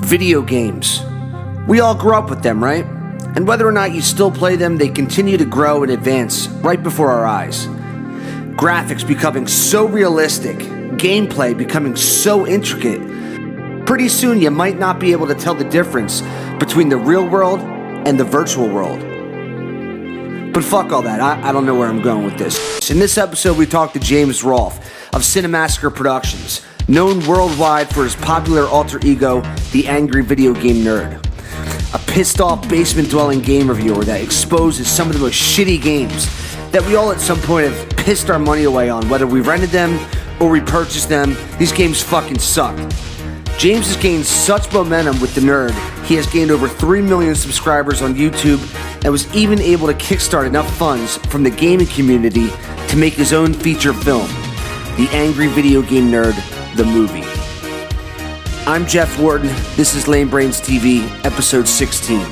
Video games. We all grew up with them, right? And whether or not you still play them, they continue to grow and advance right before our eyes. Graphics becoming so realistic, gameplay becoming so intricate. Pretty soon you might not be able to tell the difference between the real world and the virtual world. But fuck all that, I don't know where I'm going with this. In this episode we talked to James Rolfe of Cinemassacre Productions, known worldwide for his popular alter ego, the Angryvideogamenerd. A pissed-off basement-dwelling game reviewer that exposes some of the most shitty games that we all at some point have pissed our money away on, whether we rented them or we purchased them. These games fucking suck. James has gained such momentum with the nerd, he has gained over 3 million subscribers on YouTube and was even able to kickstart enough funds from the gaming community to make his own feature film, The Angryvideogamenerd, the movie. I'm Jeff Wharton, this is LameBrainsTV, episode 16.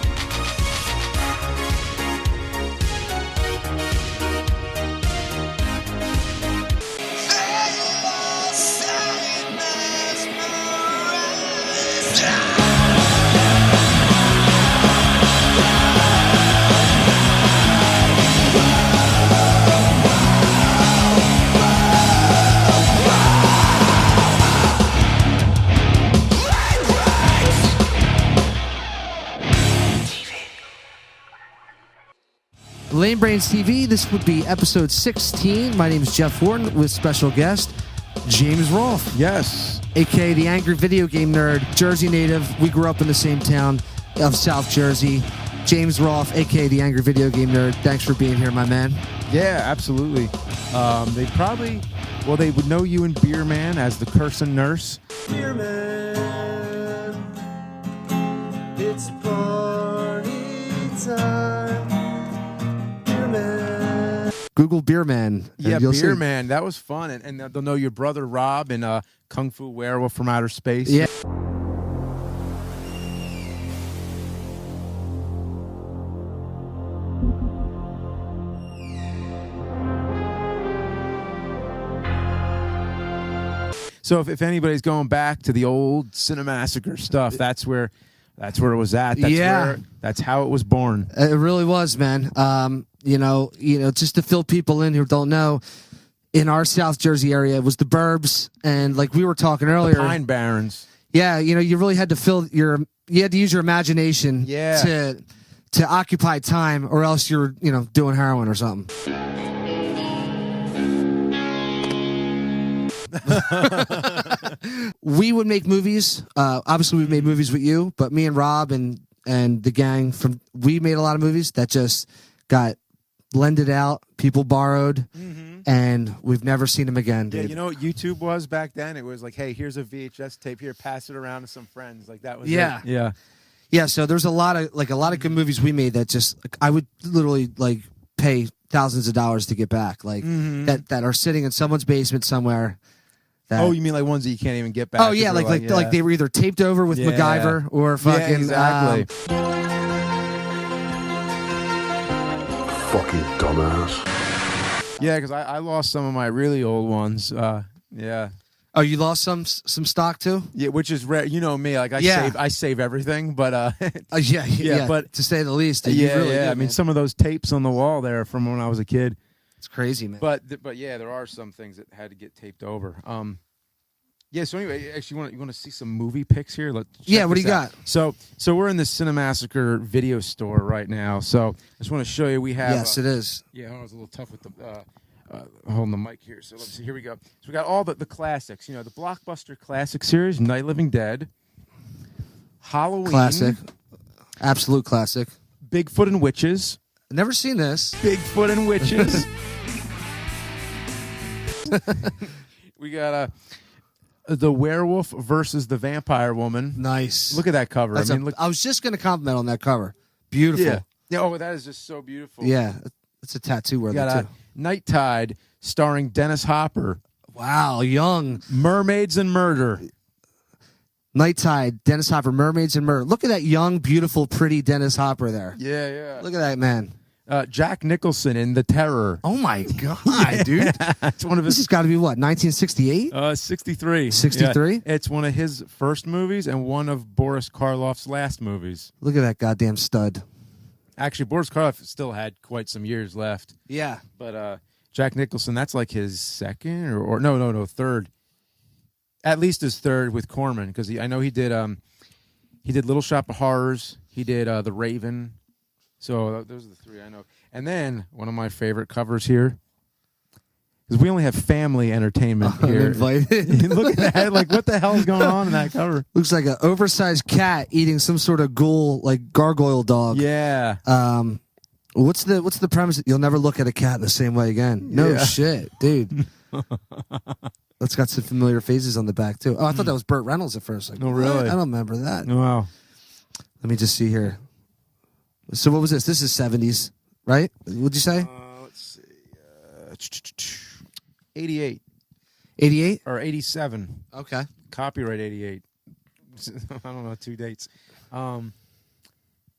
LameBrainsTV, this would be episode 16. My name is Jeff Wharton with special guest James Rolfe. Yes. A.k.a. the Angryvideogamenerd, Jersey native. We grew up in the same town of South Jersey. James Rolfe, a.k.a. the Angryvideogamenerd. Thanks for being here, my man. Yeah, absolutely. They would know you in Beerman as the cursing nurse. Beerman, it's party time. Google Beerman. Yeah, Beerman. That was fun. And they'll know your brother Rob in Kung Fu Werewolf from Outer Space. Yeah. So if anybody's going back to the old Cinemassacre stuff, that's where it was at. That's how it was born. It really was, man. You know, just to fill people in who don't know, in our South Jersey area, it was the Burbs, and like we were talking earlier, The Pine Barrens. Yeah, you really had to you had to use your imagination to occupy time, or else you're doing heroin or something. We would make movies. Obviously, we made movies with you, but me and Rob and the gang we made a lot of movies that just got lended out. People borrowed, and we've never seen them again, dude. Yeah, you know what YouTube was back then? It was like, hey, here's a VHS tape. Here, pass it around to some friends. Like that was it. Yeah. So there's a lot of good movies we made that just I would literally pay thousands of dollars to get back, that are sitting in someone's basement somewhere. You mean like ones that you can't even get back? Oh yeah, like they were either taped over with MacGyver or fucking exactly. Fucking dumbass. Yeah, because I lost some of my really old ones. Yeah. Oh, you lost some stock too? Yeah, which is rare. You know me, like I save everything, but but to say the least, I mean, some of those tapes on the wall there from when I was a kid. It's crazy, man. But yeah, there are some things that had to get taped over. So anyway, actually, you want to see some movie pics here? What do you got? So we're in the Cinemassacre video store right now. So I just want to show you. We have it is. Yeah, I was a little tough with the holding the mic here. So let's see. Here we go. So we got all the classics. The blockbuster classic series: Night of the Living Dead, Halloween, classic, absolute classic, Bigfoot and Witches. Never seen this. Bigfoot and Witches. We got the werewolf versus the vampire woman. Nice. Look at that cover. I was just going to comment on that cover. Beautiful. Yeah. Oh, that is just so beautiful. Yeah. It's a tattoo worthy too. Night Tide, starring Dennis Hopper. Wow, young. Mermaids and Murder. Night Tide, Dennis Hopper, Mermaids and Murder. Look at that young, beautiful, pretty Dennis Hopper there. Yeah. Look at that man. Jack Nicholson in The Terror. Oh my god, dude! It's one of This his has got to be what 1968. 63. 63? Yeah, it's one of his first movies and one of Boris Karloff's last movies. Look at that goddamn stud. Actually, Boris Karloff still had quite some years left. Yeah. But Jack Nicholson, that's like his second or no, third. At least his third with Corman, because I know he did Little Shop of Horrors. He did The Raven. So those are the three I know. And then one of my favorite covers here, because we only have family entertainment here. Uninvited. Look at that! Like, what the hell is going on in that cover? Looks like an oversized cat eating some sort of ghoul, like gargoyle dog. Yeah. What's the premise? You'll never look at a cat the same way again. No Yeah. shit, dude. It's got some familiar faces on the back too. Oh, I thought that was Burt Reynolds at first. Like, Oh, really? what? I don't remember that. Wow. Let me just see here. So what was this? This is 70s, right? What'd you say? Let's see. 88 88? or 87. Okay. Copyright 88. I don't know, 2 dates.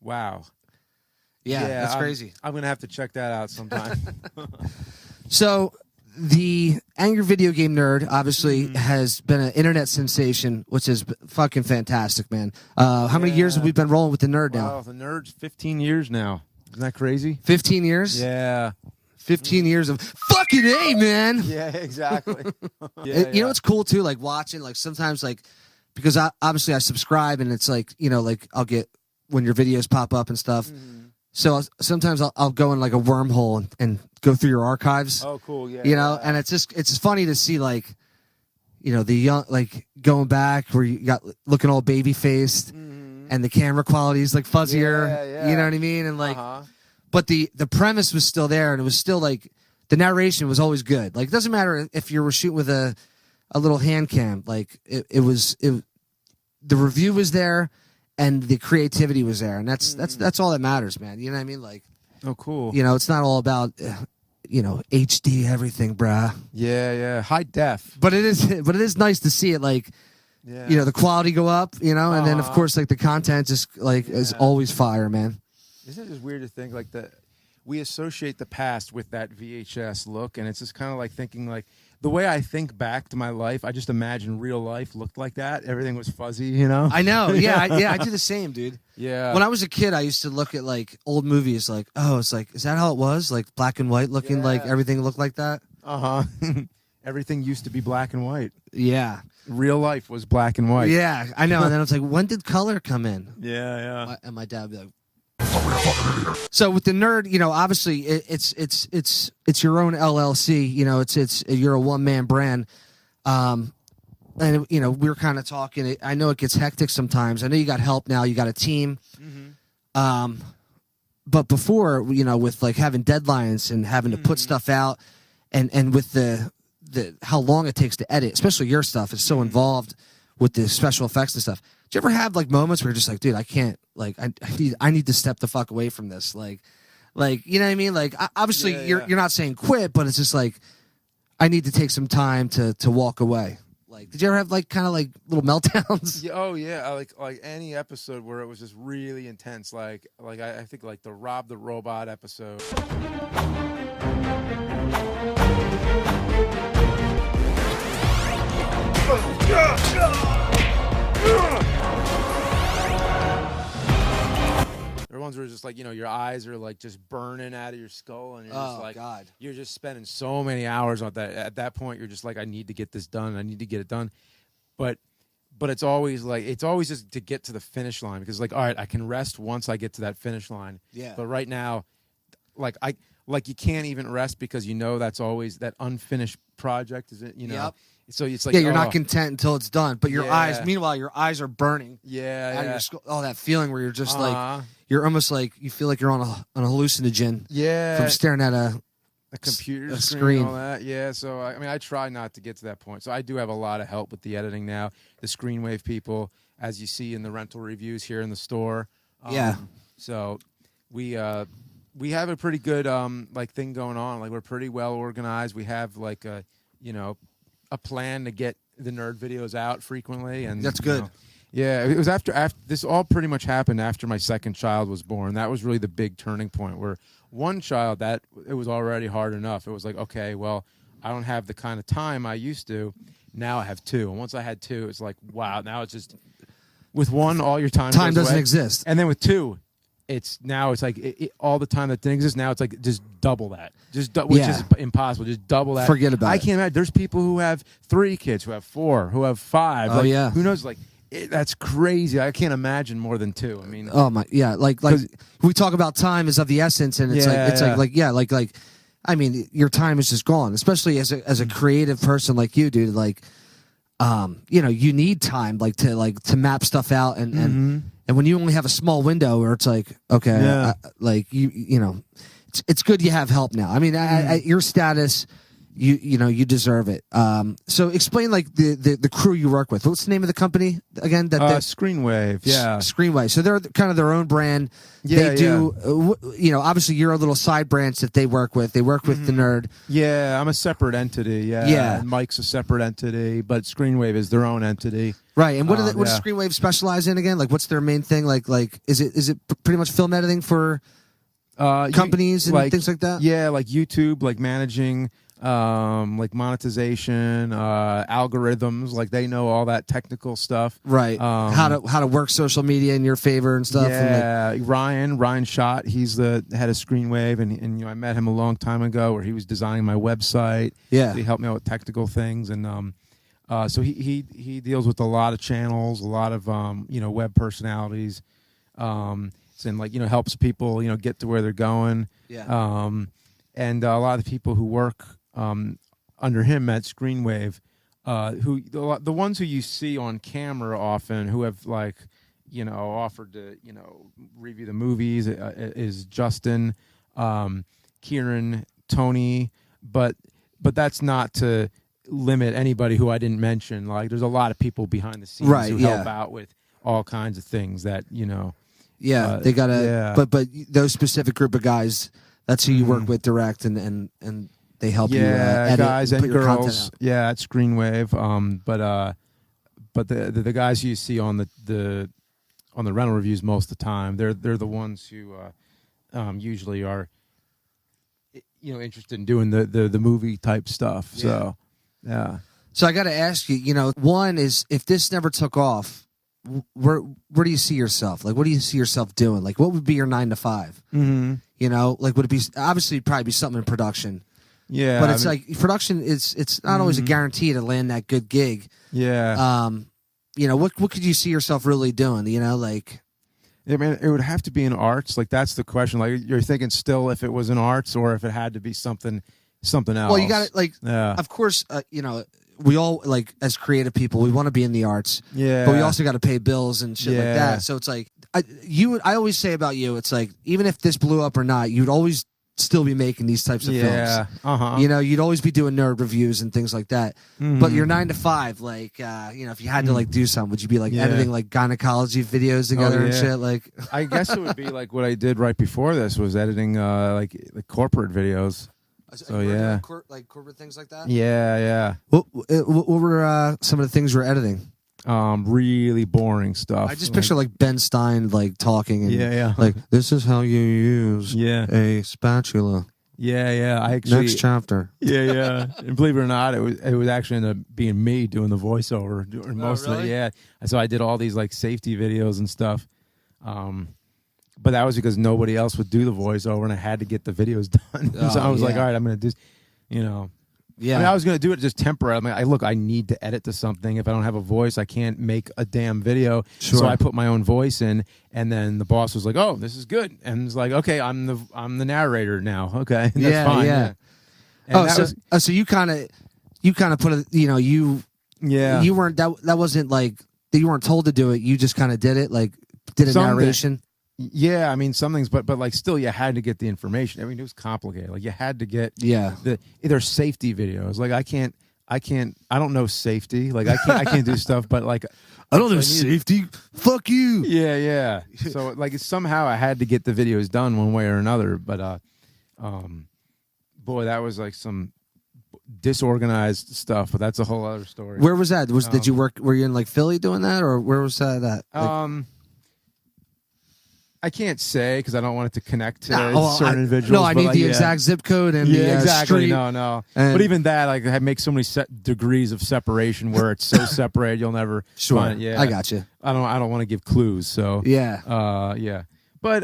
Wow. Yeah, that's crazy. I'm going to have to check that out sometime. So the Angry Video Game Nerd obviously has been an internet sensation, which is fucking fantastic, man. How many years have we been rolling with the nerd now? Wow, the Nerd's 15 years now. Isn't that crazy? 15 years? Yeah. 15 years of fucking A, man. Yeah, exactly. You know what's cool too? Like watching, like sometimes, like because obviously I subscribe, and it's like like I'll get when your videos pop up and stuff. So sometimes I'll go in like a wormhole and go through your archives. Oh, cool. Yeah. And it's funny to see like the young, like going back where you got looking all baby faced, and the camera quality is like fuzzier. Yeah. You know what I mean? And like, but the premise was still there, and it was still like the narration was always good. Like it doesn't matter if you were shooting with a little hand cam. Like the review was there, and the creativity was there, and that's all that matters, man. You know what I mean? Like, oh, cool. It's not all about HD everything, bruh. Yeah. High def. But it is nice to see it, like, the quality go up, and then of course like the content just like is always fire, man. Isn't it just weird to think like that we associate the past with that VHS look, and it's just kind of like thinking like the way I think back to my life, I just imagine real life looked like that. Everything was fuzzy, I know. Yeah, I do the same, dude. Yeah. When I was a kid, I used to look at like old movies, like, oh, it's like, is that how it was? Like black and white looking, like everything looked like that. Everything used to be black and white. Yeah. Real life was black and white. Yeah, I know. And then I was like, when did color come in? Yeah. And my dad would be like, so with the nerd, obviously it's your own LLC. It's you're a one-man brand. And we were kind of talking. I know it gets hectic sometimes. I know you got help now. You got a team. But before, with like having deadlines and having to put stuff out, and with the how long it takes to edit, especially your stuff is so involved with the special effects and stuff. Do you ever have like moments where you're just like, dude, I can't, like, I need to step the fuck away from this, like, you know what I mean? Like, obviously you're not saying quit, but it's just like, I need to take some time to walk away. Like, did you ever have like kind of like little meltdowns? Yeah, oh yeah, like any episode where it was just really intense, like I think like the Rob the Robot episode. There are ones where it's just like, your eyes are like just burning out of your skull, and you're just like, God. You're just spending so many hours on that. At that point, you're just like, I need to get this done. I need to get it done. But it's always just to get to the finish line, because like, all right, I can rest once I get to that finish line. Yeah. But right now, you can't even rest, because that's always that unfinished project, is it? Yep. So it's like, you're not content until it's done, but your eyes, meanwhile, your eyes are burning. Yeah. Out of your skull. Oh, that feeling where you're just like, you're almost like, you feel like you're on a hallucinogen. Yeah. From staring at a computer screen. And all that. Yeah. So I try not to get to that point. So I do have a lot of help with the editing now. The Screenwave people, as you see in the rental reviews here in the store. Yeah. So we have a pretty good thing going on. Like, we're pretty well organized. We have like a plan to get the nerd videos out frequently, and that's good. Yeah, it was after this all pretty much happened after my second child was born. That was really the big turning point, where one child, that it was already hard enough. It was like, okay, well, I don't have the kind of time I used to. Now I have two. And once I had two, it's like, wow, now it's just, with one, all your time Time goes doesn't away. exist. And then with two, it's like all the time that didn't exist, now it's like just double that. Which is impossible. Just double that. Forget about it. I can't imagine. There's people who have 3 kids, who have 4, who have 5. Oh, like, yeah. Who knows? Like, that's crazy. I can't imagine more than 2. I mean, oh my, yeah, like we talk about time is of the essence, and it's like I mean, your time is just gone, especially as a creative person like you, dude. Like, you know, you need time to map stuff out, and when you only have a small window where it's like, okay, like you know, it's good you have help now. I mean, at your status, you know, you deserve it. So explain like the crew you work with. What's the name of the company again? Screenwave. Yeah, Screenwave. So they're kind of their own brand. Yeah, they do. You know, obviously you're a little side branch that they work with. They work with the Nerd. Yeah, I'm a separate entity. Yeah. And Mike's a separate entity, but Screenwave is their own entity. Right. And what does Screenwave specialize in again? Like, what's their main thing? Like is it pretty much film editing for companies and things like that? Yeah, like YouTube, like managing. Like monetization, algorithms, like they know all that technical stuff, right? How to work social media in your favor and stuff. Yeah, and Ryan Schott, he's the head of Screenwave, and you know, I met him a long time ago where he was designing my website. Yeah, so he helped me out with technical things, and so he deals with a lot of channels, a lot of you know, web personalities, and like, you know, helps people, you know, get to where they're going. Yeah, and a lot of the people who work under him at Screenwave, who the ones who you see on camera often, who have, like, you know, offered to, you know, review the movies, is Justin, Kieran, Tony, but that's not to limit anybody who I didn't mention. Like, there's a lot of people behind the scenes who help out with all kinds of things that, you know. Yeah, they gotta. But those specific group of guys, that's who you work with direct, and they help you edit guys and put your content girls. out. Yeah, at Screenwave. But the guys you see on the rental reviews most of the time, they're the ones who usually are, you know, interested in doing the movie type stuff. Yeah. So yeah. So I got to ask you, you know, one is, if this never took off, where do you see yourself? Like, what do you see yourself doing? Like, what would be your 9 to 5? Mm-hmm. You know, like, would it be, obviously it'd probably be something in production. Yeah, but it's like production it's not always a guarantee to land that good gig. Yeah. You know, what could you see yourself really doing? You know, like, I mean, it would have to be in arts. Like, that's the question. Like, you're thinking still if it was in arts or if it had to be something else. Well, you got it. Like, of course, you know, we all, like, as creative people, we want to be in the arts. Yeah. But we also got to pay bills and shit like that. So it's like, I always say about you, it's like, even if this blew up or not, you'd always still be making these types of films. You know, you'd always be doing nerd reviews and things like that. But your 9 to 5, like, you know, if you had to, like, do something, would you be like editing like gynecology videos together and shit? Like, I guess it would be like what I did right before this was editing like corporate videos. So yeah, like corporate things like that. Yeah. What were some of the things you were editing? Really boring stuff. I just picture like Ben Stein, like, talking and like, this is how you use a spatula. Yeah. I actually, next chapter. Yeah. And believe it or not, it was actually ended up being me doing the voiceover doing most of it. Yeah. So I did all these like safety videos and stuff. But that was because nobody else would do the voiceover, and I had to get the videos done. So I was like, all right, I'm going to do, you know. Yeah. I mean, I was going to do it just temporary. I mean, I need to edit to something. If I don't have a voice, I can't make a damn video. Sure. So I put my own voice in, and then the boss was like, "Oh, this is good." And it's like, "Okay, I'm the narrator now." Okay. And that's fine. Yeah. So you kind of put a, you know, you weren't that wasn't like, you weren't told to do it. You just kind of did it, like, did a narration. Yeah, I mean, some things, but like, still, you had to get the information. I mean, it was complicated. Like, you had to get either safety videos. Like, I don't know safety. Like, I can't do stuff. But like, I don't know safety. Fuck you. Yeah. So like, somehow I had to get the videos done one way or another. But boy, that was like some disorganized stuff. But that's a whole other story. Where was that? Did you work? Were you in like Philly doing that, or where was that at? Like, I can't say because I don't want it to connect to well, certain individuals. No, I but need like, the yeah. exact zip code and the exactly. street. No. And- But even that, like, I make so many degrees of separation where it's so separated you'll never Sure, find it. Yeah, I got you. I don't want to give clues. So Yeah. yeah. But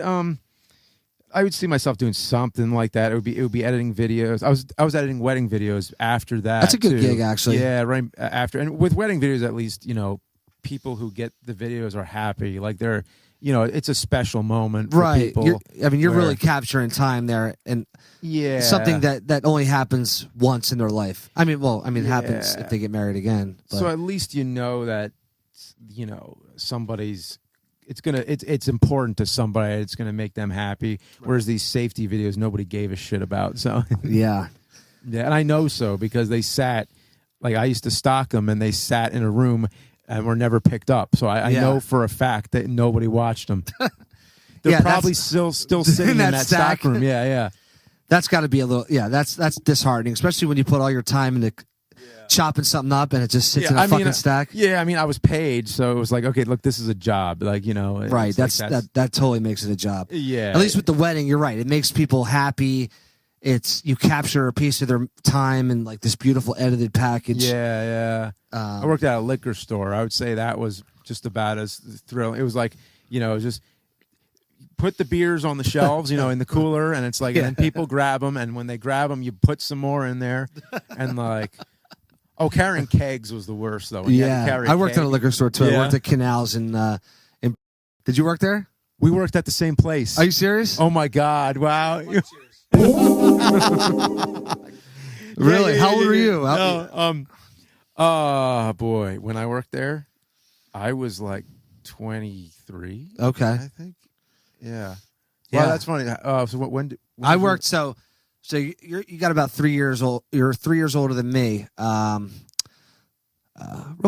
I would see myself doing something like that. It would be editing videos. I was editing wedding videos after that. That's a good too. gig, actually. Yeah, right after. And with wedding videos, at least, you know, people who get the videos are happy. Like they're, you know, it's a special moment for Right. people. You're where- really capturing time there, and yeah, something that only happens once in their life. I mean, it happens Yeah. if they get married again. But. So at least you know that, you know, somebody's. It's important to somebody. It's gonna make them happy. Whereas these safety videos, nobody gave a shit about. So yeah. yeah, and I know so because they sat. Like I used to stock them, and they sat in a room and were never picked up. So I Yeah. know for a fact that nobody watched them. They're Yeah, probably that's- still sitting in that that stack. stock room. Yeah. That's got to be a little. Yeah, that's disheartening, especially when you put all your time into chopping something up and it just sits in a fucking stack. Yeah, I mean, I was paid, so it was like, okay, look, this is a job. Like, you know, Right. it's That totally makes it a job. Yeah. At least with the wedding, you're right. It makes people happy. You capture a piece of their time in like this beautiful edited package. Yeah. I worked at a liquor store. I would say that was just about as thrilling. It was like, you know, just put the beers on the shelves, you know, in the cooler, and it's like, and then people grab them, and when they grab them, you put some more in there, and like, carrying kegs was the worst though. When you had to carry I worked at a liquor store too. Yeah. I worked at Canals in. Did you work there? We worked at the same place. Are you serious? Oh my God! Wow. Really? How old were you? Boy, when I worked there, I was like 23. Okay. I think. Yeah. Yeah. Well, that's funny. So when I worked so you got about 3 years old. You're 3 years older than me. Real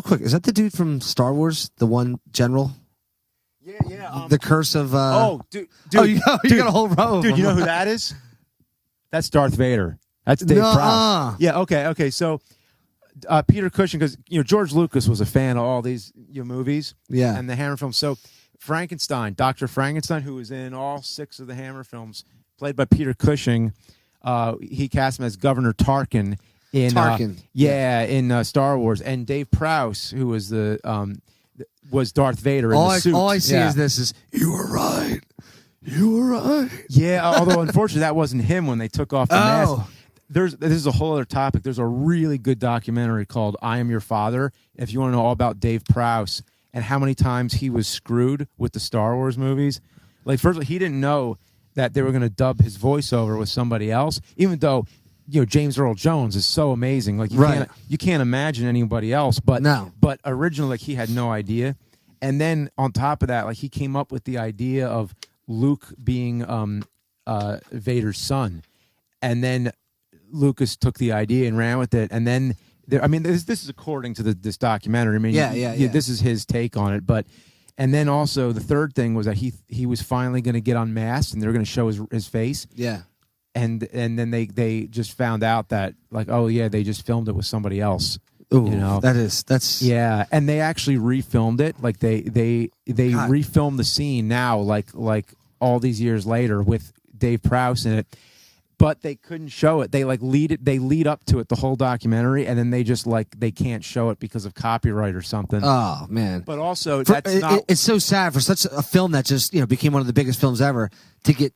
quick, is that the dude from Star Wars, the one general? Yeah. The Curse of. Dude. You got a whole row. Of Dude, you them. know who that is? That's Darth Vader. That's Dave Prowse. Yeah. Okay. So, Peter Cushing, because George Lucas was a fan of all these movies. Yeah. And the Hammer films. So, Frankenstein, Dr. Frankenstein, who was in all 6 of the Hammer films, played by Peter Cushing. He cast him as Governor Tarkin in in Star Wars, and Dave Prowse, who was was Darth Vader in the suit. All I see is this: you were right. You were right. Yeah, although unfortunately that wasn't him when they took off the mask. This is a whole other topic. There's a really good documentary called "I Am Your Father." If you want to know all about Dave Prowse and how many times he was screwed with the Star Wars movies, like first of all, he didn't know that they were going to dub his voiceover with somebody else, even though James Earl Jones is so amazing. Like you can't imagine anybody else. But but originally, like he had no idea, and then on top of that, like he came up with the idea of Luke being Vader's son, and then Lucas took the idea and ran with it, and then this is according to this documentary. I mean, this is his take on it, but. And then also the third thing was that he was finally going to get unmasked and they were going to show his face. Yeah. And then they just found out that like, oh yeah, they just filmed it with somebody else. Ooh, that's yeah. And they actually refilmed it. Like they refilmed the scene now, like all these years later with Dave Prowse in it. But they couldn't show it. They lead up to it the whole documentary, and then they just they can't show it because of copyright or something. Oh man! But also it's so sad for such a film that just became one of the biggest films ever to get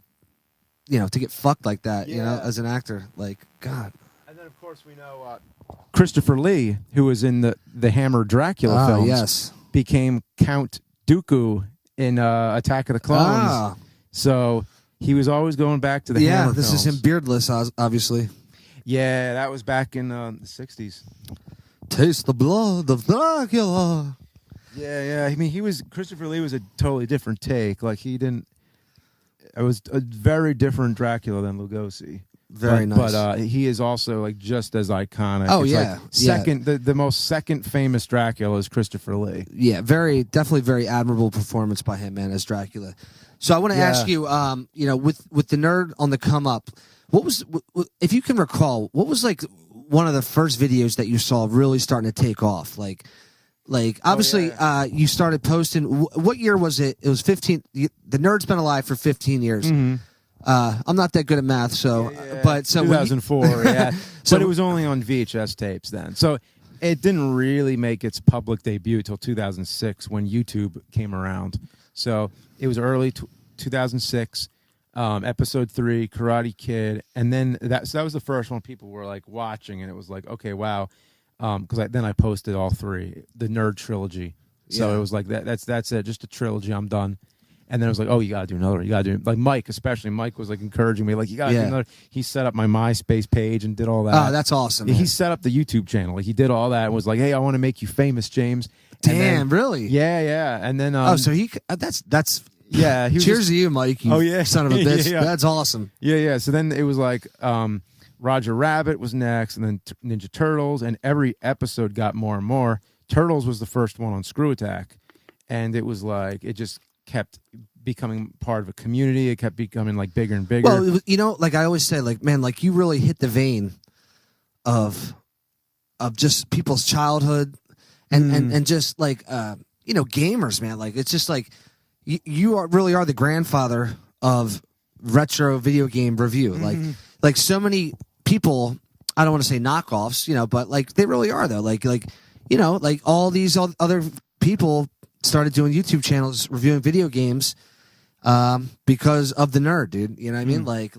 fucked like that. As an actor, like God. And then of course we know Christopher Lee, who was in the Hammer Dracula films, yes, became Count Dooku in Attack of the Clones. So. He was always going back to the Hammer this films. is him beardless, obviously. Yeah, that was back in the 60s. Taste the blood of Dracula. Yeah. I mean, Christopher Lee was a totally different take. Like, it was a very different Dracula than Lugosi. Very nice. But he is also, like, just as iconic. Oh, it's yeah. Second, the most second famous Dracula is Christopher Lee. Yeah, definitely very admirable performance by him, man, as Dracula. So I want to ask you, with the nerd on the come up, what was, if you can recall, what was like one of the first videos that you saw really starting to take off? Like Like, obviously, you started posting. What year was it? It was 15. The Nerd's been alive for 15 years. Mm-hmm. I'm not that good at math, so but so 2004, yeah. But it was only on VHS tapes then, so it didn't really make its public debut till 2006 when YouTube came around. So it was early 2006. Episode 3, Karate Kid, and then that was the first one people were like watching, and it was like, okay, wow. Because then I posted all 3, the Nerd trilogy. So it was like that's it, just a trilogy. I'm done. And then it was like, oh, you gotta do another. You gotta do, like, Mike, especially. Mike was like encouraging me, like, you gotta do another. He set up my MySpace page and did all that. Oh, that's awesome. He set up the YouTube channel. Like, he did all that and was like, hey, I want to make you famous, James. Damn, really? Yeah. And then so he that's yeah. He was cheers to you, Mike. You son of a bitch. Yeah. That's awesome. Yeah. So then it was like Roger Rabbit was next, and then Ninja Turtles, and every episode got more and more. Turtles was the first one on Screw Attack, and it was like it just kept becoming part of a community. It kept becoming like bigger and bigger. Well, it was, like I always say, like, man, like you really hit the vein of just people's childhood and just like gamers, man. Like, it's just like you really are the grandfather of retro video game review. Like so many people, I don't want to say knockoffs, but like they really are though. Like all these other people started doing YouTube channels reviewing video games because of the Nerd, dude. You know what I mean? Like,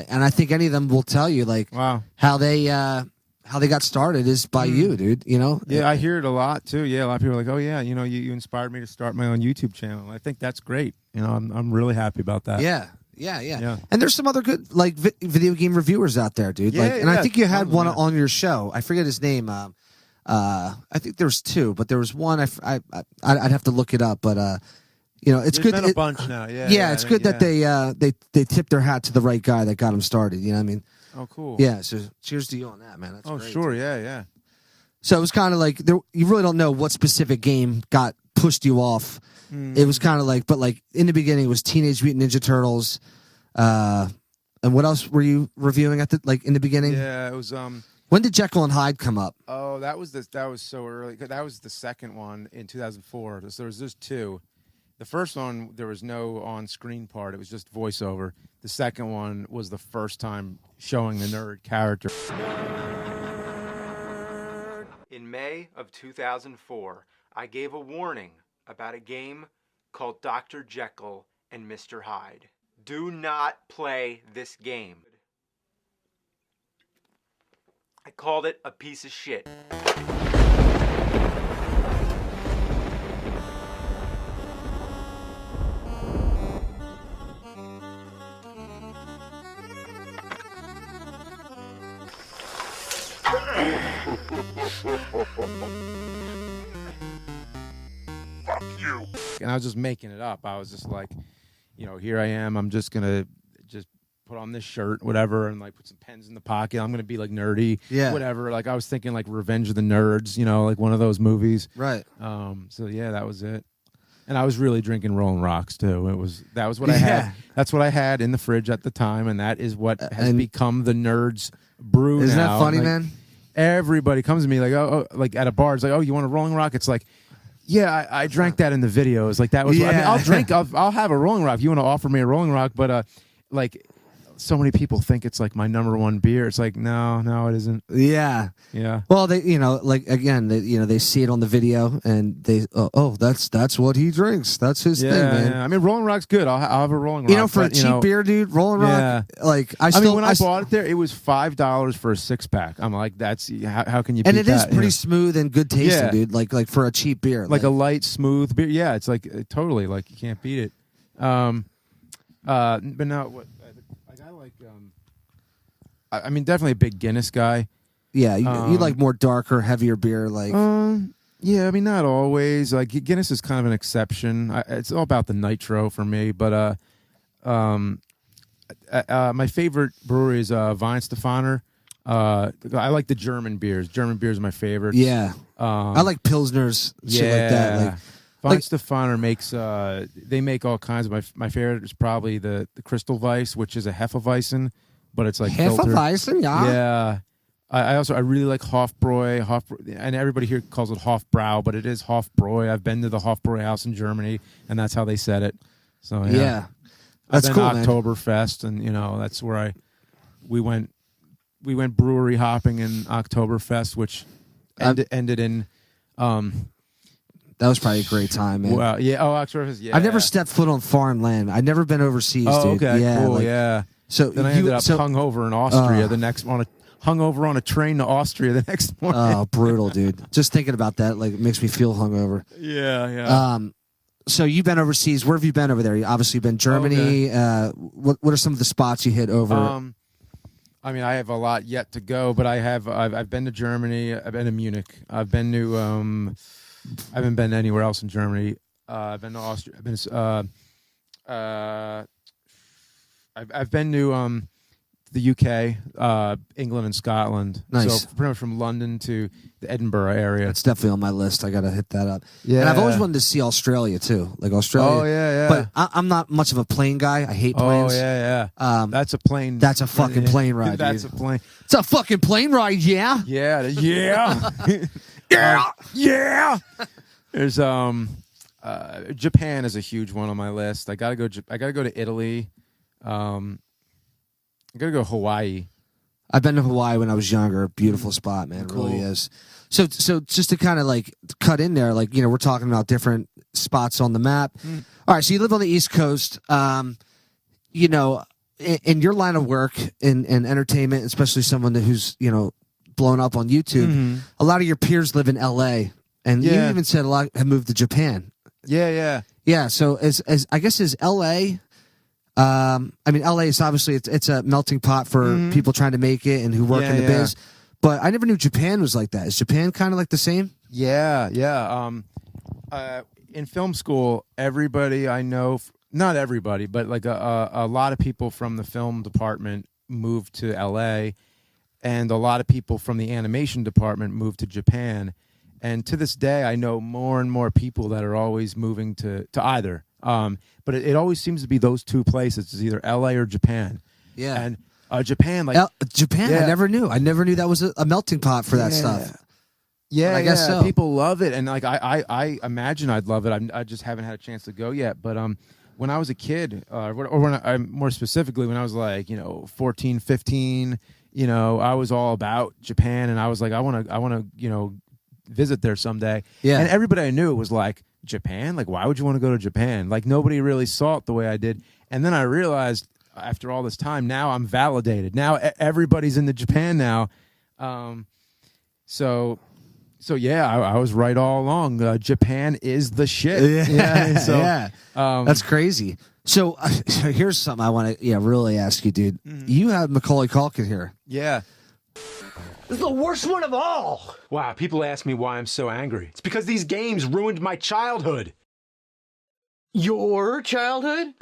and I think any of them will tell you, like, wow, how they got started is by you, dude. Yeah, I hear it a lot too. Yeah, a lot of people are like, oh yeah, you inspired me to start my own YouTube channel. I think that's great. I'm really happy about that. Yeah. And there's some other good like video game reviewers out there, dude. I think you had one on your show. I forget his name. I think there's 2, but there was one. I'd have to look it up, but it's good. There's been a bunch now. Yeah, it's good that they tipped their hat to the right guy that got them started. You know what I mean? Oh, cool. Yeah. So cheers to you on that, man. That's great. Sure. Yeah. So it was kind of like you really don't know what specific game got pushed you off. It was kind of like, but like in the beginning it was Teenage Mutant Ninja Turtles. And what else were you reviewing in the beginning? Yeah, it was When did Jekyll and Hyde come up? Oh, that was so early. That was the second one in 2004. So there was just 2. The first one, there was no on-screen part. It was just voiceover. The second one was the first time showing the Nerd character. In May of 2004, I gave a warning about a game called Dr. Jekyll and Mr. Hyde. Do not play this game. I called it a piece of shit. Fuck you. And I was just making it up. I was just like, here I am. I'm just gonna just put on this shirt, whatever, and like put some pens in the pocket. I'm gonna be like nerdy, whatever. Like I was thinking like Revenge of the Nerds, like one of those movies, right? So yeah, that was it. And I was really drinking Rolling Rocks too. That was what I had. That's what I had in the fridge at the time, and that is what has become the Nerds brew. Isn't now. that funny, like, man? Everybody comes to me like, oh, like at a bar, it's like, oh, you want a Rolling Rock? It's like, yeah, I drank that in the videos. Like that was. Yeah. I mean, I'll have a Rolling Rock. If you want to offer me a Rolling Rock, but like. So many people think it's like my number 1 beer. It's like no, it isn't. Yeah. Well, they, like again, they see it on the video and they, that's what he drinks. That's his thing, man. Yeah. I mean, Rolling Rock's good. I'll have a Rolling Rock. For a cheap beer, dude, Rolling Rock. Like I mean, when I bought it there, it was $5 for a 6-pack. I'm like, that's how can you? Beat and it that? Is pretty smooth and good tasting, dude. Like for a cheap beer, like a light, smooth beer. Yeah, it's like totally like you can't beat it. But no, what? I mean, definitely a big Guinness guy. Yeah, you like more darker, heavier beer, like. Yeah, I mean, not always. Like Guinness is kind of an exception. It's all about the nitro for me. But my favorite brewery is Weihenstephaner. I like the German beers. German beers are my favorite. Yeah, I like Pilsners. Shit like that. Weihenstephaner makes. They make all kinds of. My favorite is probably the Crystal Weiss, which is a Hefeweizen. But it's like Hefeweizen, yeah. I really like Hofbräu, and everybody here calls it Hofbrau, but it is Hofbräu. I've been to the Hofbräu house in Germany, and that's how they said it. So Yeah. I've That's been cool, to man. Oktoberfest, and that's where we went brewery hopping in Oktoberfest, which ended in That was probably a great time, man. well, yeah. Oh, Oktoberfest. Yeah. I've never stepped foot on foreign land. I've never been overseas, Oh, dude. okay, Yeah, cool. like- Yeah. So Then I ended up hungover in Austria hungover on a train to Austria the next morning. Oh, brutal, dude. Just thinking about that, like, it makes me feel hungover. Yeah. So you've been overseas. Where have you been over there? You obviously been Germany. Okay. What are some of the spots you hit over? I mean, I have a lot yet to go, but I've been to Germany. I've been to Munich. I've been to I haven't been anywhere else in Germany. I've been to Austria. I've been to the UK, England, and Scotland. Nice. So pretty much from London to the Edinburgh area. That's definitely on my list. I got to hit that up. Yeah. And I've always wanted to see Australia, too. Like Australia. Oh, yeah. But I'm not much of a plane guy. I hate planes. Oh, yeah. That's a plane. That's a fucking plane ride, That's dude. a plane. It's a fucking plane ride, yeah? Yeah. Yeah. There's Japan is a huge one on my list. I gotta go to Italy. I gotta go to Hawaii. I've been to Hawaii when I was younger. Beautiful spot, man. It Cool. really is. So just to kind of like cut in there, like, we're talking about different spots on the map. All right, so you live on the East Coast. In your line of work in entertainment, especially someone who's, blown up on YouTube, a lot of your peers live in LA. And you Yeah. even said a lot have moved to Japan. Yeah. Yeah, so as I guess is LA. LA is obviously it's a melting pot for people trying to make it and who work in the biz. But I never knew Japan was like that. Is Japan kind of like the same? Yeah. In film school, everybody I know, not everybody, but like a lot of people from the film department moved to LA, and a lot of people from the animation department moved to Japan. And to this day, I know more and more people that are always moving to either. But it always seems to be those two places. It's either LA or Japan. Yeah. And Japan, like Japan, Yeah. I never knew. I never knew that was a melting pot for that stuff. Yeah, But I guess so. People love it, and like I imagine I'd love it. I just haven't had a chance to go yet. But when I was a kid, or when more specifically when I was like 14, 15, I was all about Japan, and I was like I want to visit there someday. Yeah. And everybody I knew was like, Japan? Like, why would you want to go to Japan? Like, nobody really saw it the way I did. And then I realized after all this time, now I'm validated. Now everybody's into Japan now. So yeah, I was right all along. Japan is the shit. Yeah. That's crazy. So here's something I want to really ask you, dude. You have Macaulay Culkin here. Yeah. This is the worst one of all! Wow, people ask me why I'm so angry. It's because these games ruined my childhood. Your childhood?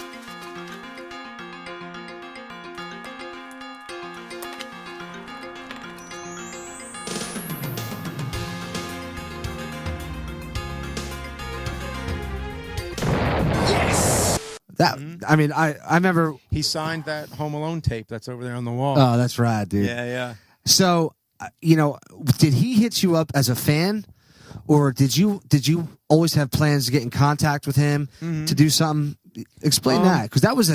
That I remember. He signed that Home Alone tape that's over there on the wall. Oh, that's rad, dude. Yeah. So, did he hit you up as a fan, or did you always have plans to get in contact with him to do something? Explain that, because that was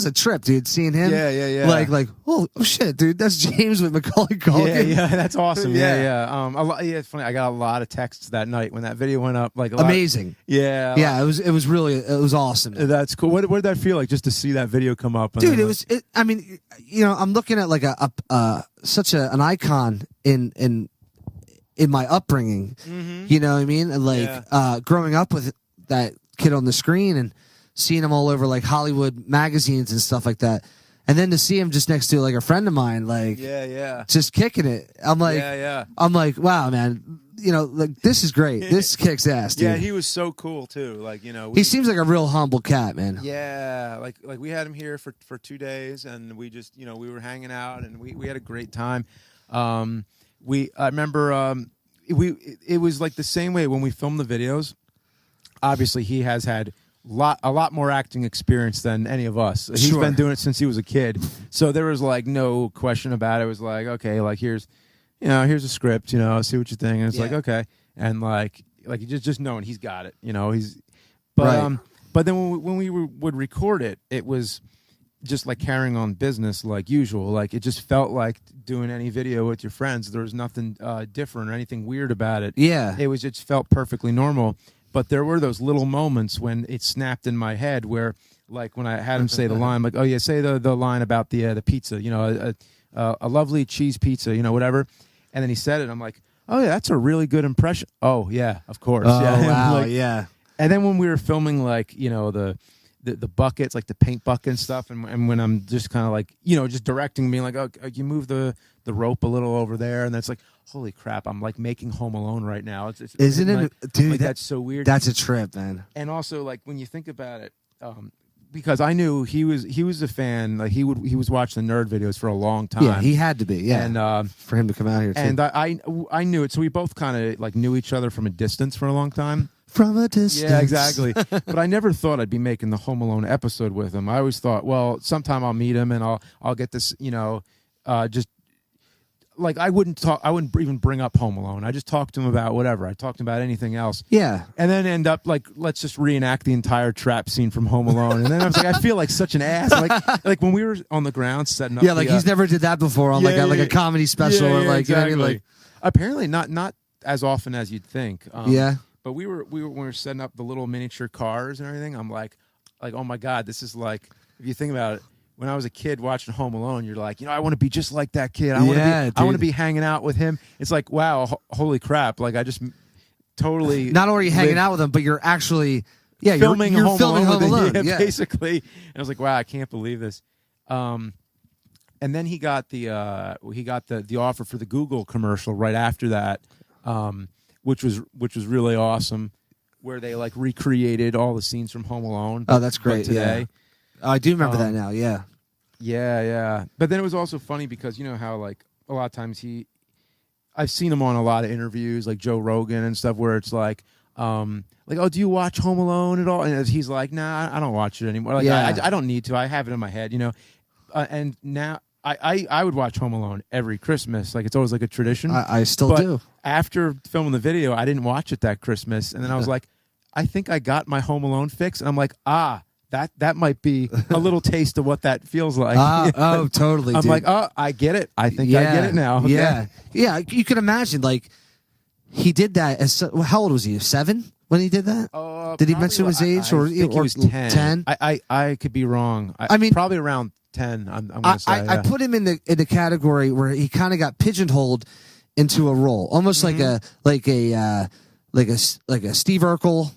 a trip, dude. Seeing him, Yeah. like oh shit, dude, that's James with Macaulay Culkin. Yeah, that's awesome. Yeah. It's funny. I got a lot of texts that night when that video went up. Like Amazing. Yeah. Yeah, it was awesome. That's cool. What did that feel like just to see that video come up? And Dude, then, I'm looking at like such an icon in my upbringing. You know what I mean? And like growing up with that kid on the screen and seeing him all over like Hollywood magazines and stuff like that. And then to see him just next to like a friend of mine, like just kicking it. I'm like I'm like, wow, man. Like this is great. This kicks ass, dude. Yeah, he was so cool too. Like, he seems like a real humble cat, man. Yeah, like we had him here for 2 days, and we just we were hanging out, and we had a great time. I remember it was like the same way when we filmed the videos. Obviously, he has had a lot more acting experience than any of us. He's been doing it since he was a kid, so there was like no question about it. It was like, okay, like here's here's a script, see what you think. And it's like, Yeah. okay. And like you just knowing he's got it, but, Right. but then when we would record it, it was just like carrying on business like usual. Like it just felt like doing any video with your friends. There was nothing different or anything weird about it. Yeah. It just felt perfectly normal. But there were those little moments when it snapped in my head where, like, when I had him say the line, like, oh yeah, say the line about the pizza, a lovely cheese pizza, whatever. And then he said it. I'm like, oh yeah, that's a really good impression. Oh yeah, of course. Oh, yeah. wow. Like, yeah. and then when we were filming, like, the buckets, like the paint bucket and stuff, and when I'm just kind of like, just directing me, like, oh, you move the rope a little over there, and that's like, holy crap, I'm like making Home Alone right now. Isn't it, like, dude? like, that's so weird. That's a trip, man. And also, like, when you think about it, because I knew he was a fan. Like he was watching the nerd videos for a long time. Yeah, he had to be. Yeah, and for him to come out here too. and I knew it, so we both kind of like knew each other from a distance for a long time. From a distance. Yeah, exactly. But I never thought I'd be making the Home Alone episode with him. I always thought, well, sometime I'll meet him and I'll get this, just like I wouldn't even bring up Home Alone. I just talked to him about whatever. I talked about anything else. Yeah. And then end up like, let's just reenact the entire trap scene from Home Alone. And then I was like, I feel like such an ass. Like when we were on the ground setting up. Yeah, like he's never did that before on like a comedy special or like exactly. you know what I mean? Like apparently not as often as you'd think. yeah. But we were when we were setting up the little miniature cars and everything. I'm like, oh my God, this is like, if you think about it, when I was a kid watching Home Alone, you're like, I want to be just like that kid. I want to be hanging out with him. It's like, wow, holy crap! Like I just totally Not only are you hanging out with him, but you're actually filming you're Home filming Alone, Home with Alone. it, Yeah. basically. And I was like, wow, I can't believe this. And then he got the offer for the Google commercial right after that, which was really awesome, where they like recreated all the scenes from Home Alone. Oh, that's great. Today. Yeah. Oh, I do remember that now. Yeah. Yeah. But then it was also funny because you know how like a lot of times I've seen him on a lot of interviews like Joe Rogan and stuff where it's like, oh, do you watch Home Alone at all? And he's like, nah, I don't watch it anymore. Like, Yeah. I don't need to. I have it in my head, and now I would watch Home Alone every Christmas. Like it's always like a tradition. I still But do. after filming the video, I didn't watch it that Christmas. And then I was like, I think I got my Home Alone fix. And I'm like, that might be a little taste of what that feels like. Oh, totally. I'm dude. like, oh, I get it. I think I get it now. Okay. Yeah. Yeah. You can imagine, like, he did that. How old was he? 7 when he did that? Did he Probably, mention his age? I think he was 10. 10? I could be wrong. I mean, probably around 10. I'm going to say. I put him in the category where he kind of got pigeonholed into a role, almost like a Steve Urkel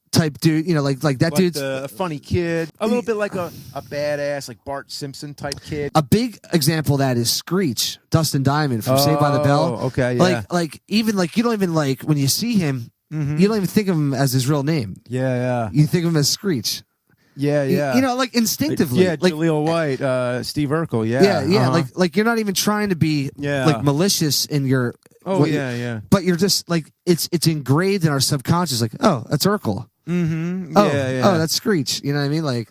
type dude, like that like dude's a funny kid, a little bit like a badass, like Bart Simpson type kid. a big example of that is Screech, Dustin Diamond from Saved by the Bell. Okay, yeah. Like even like you don't even like when you see him, you don't even think of him as his real name. Yeah. You think of him as Screech. Yeah. Like instinctively. Yeah, like, Jaleel White, Steve Urkel. Yeah. Yeah. Like you're not even trying to be like malicious in your. Oh yeah. But you're just like it's engraved in our subconscious. Like, oh, that's Urkel. Mm-hmm. Oh, yeah. oh, that's Screech. You know what I mean? Like,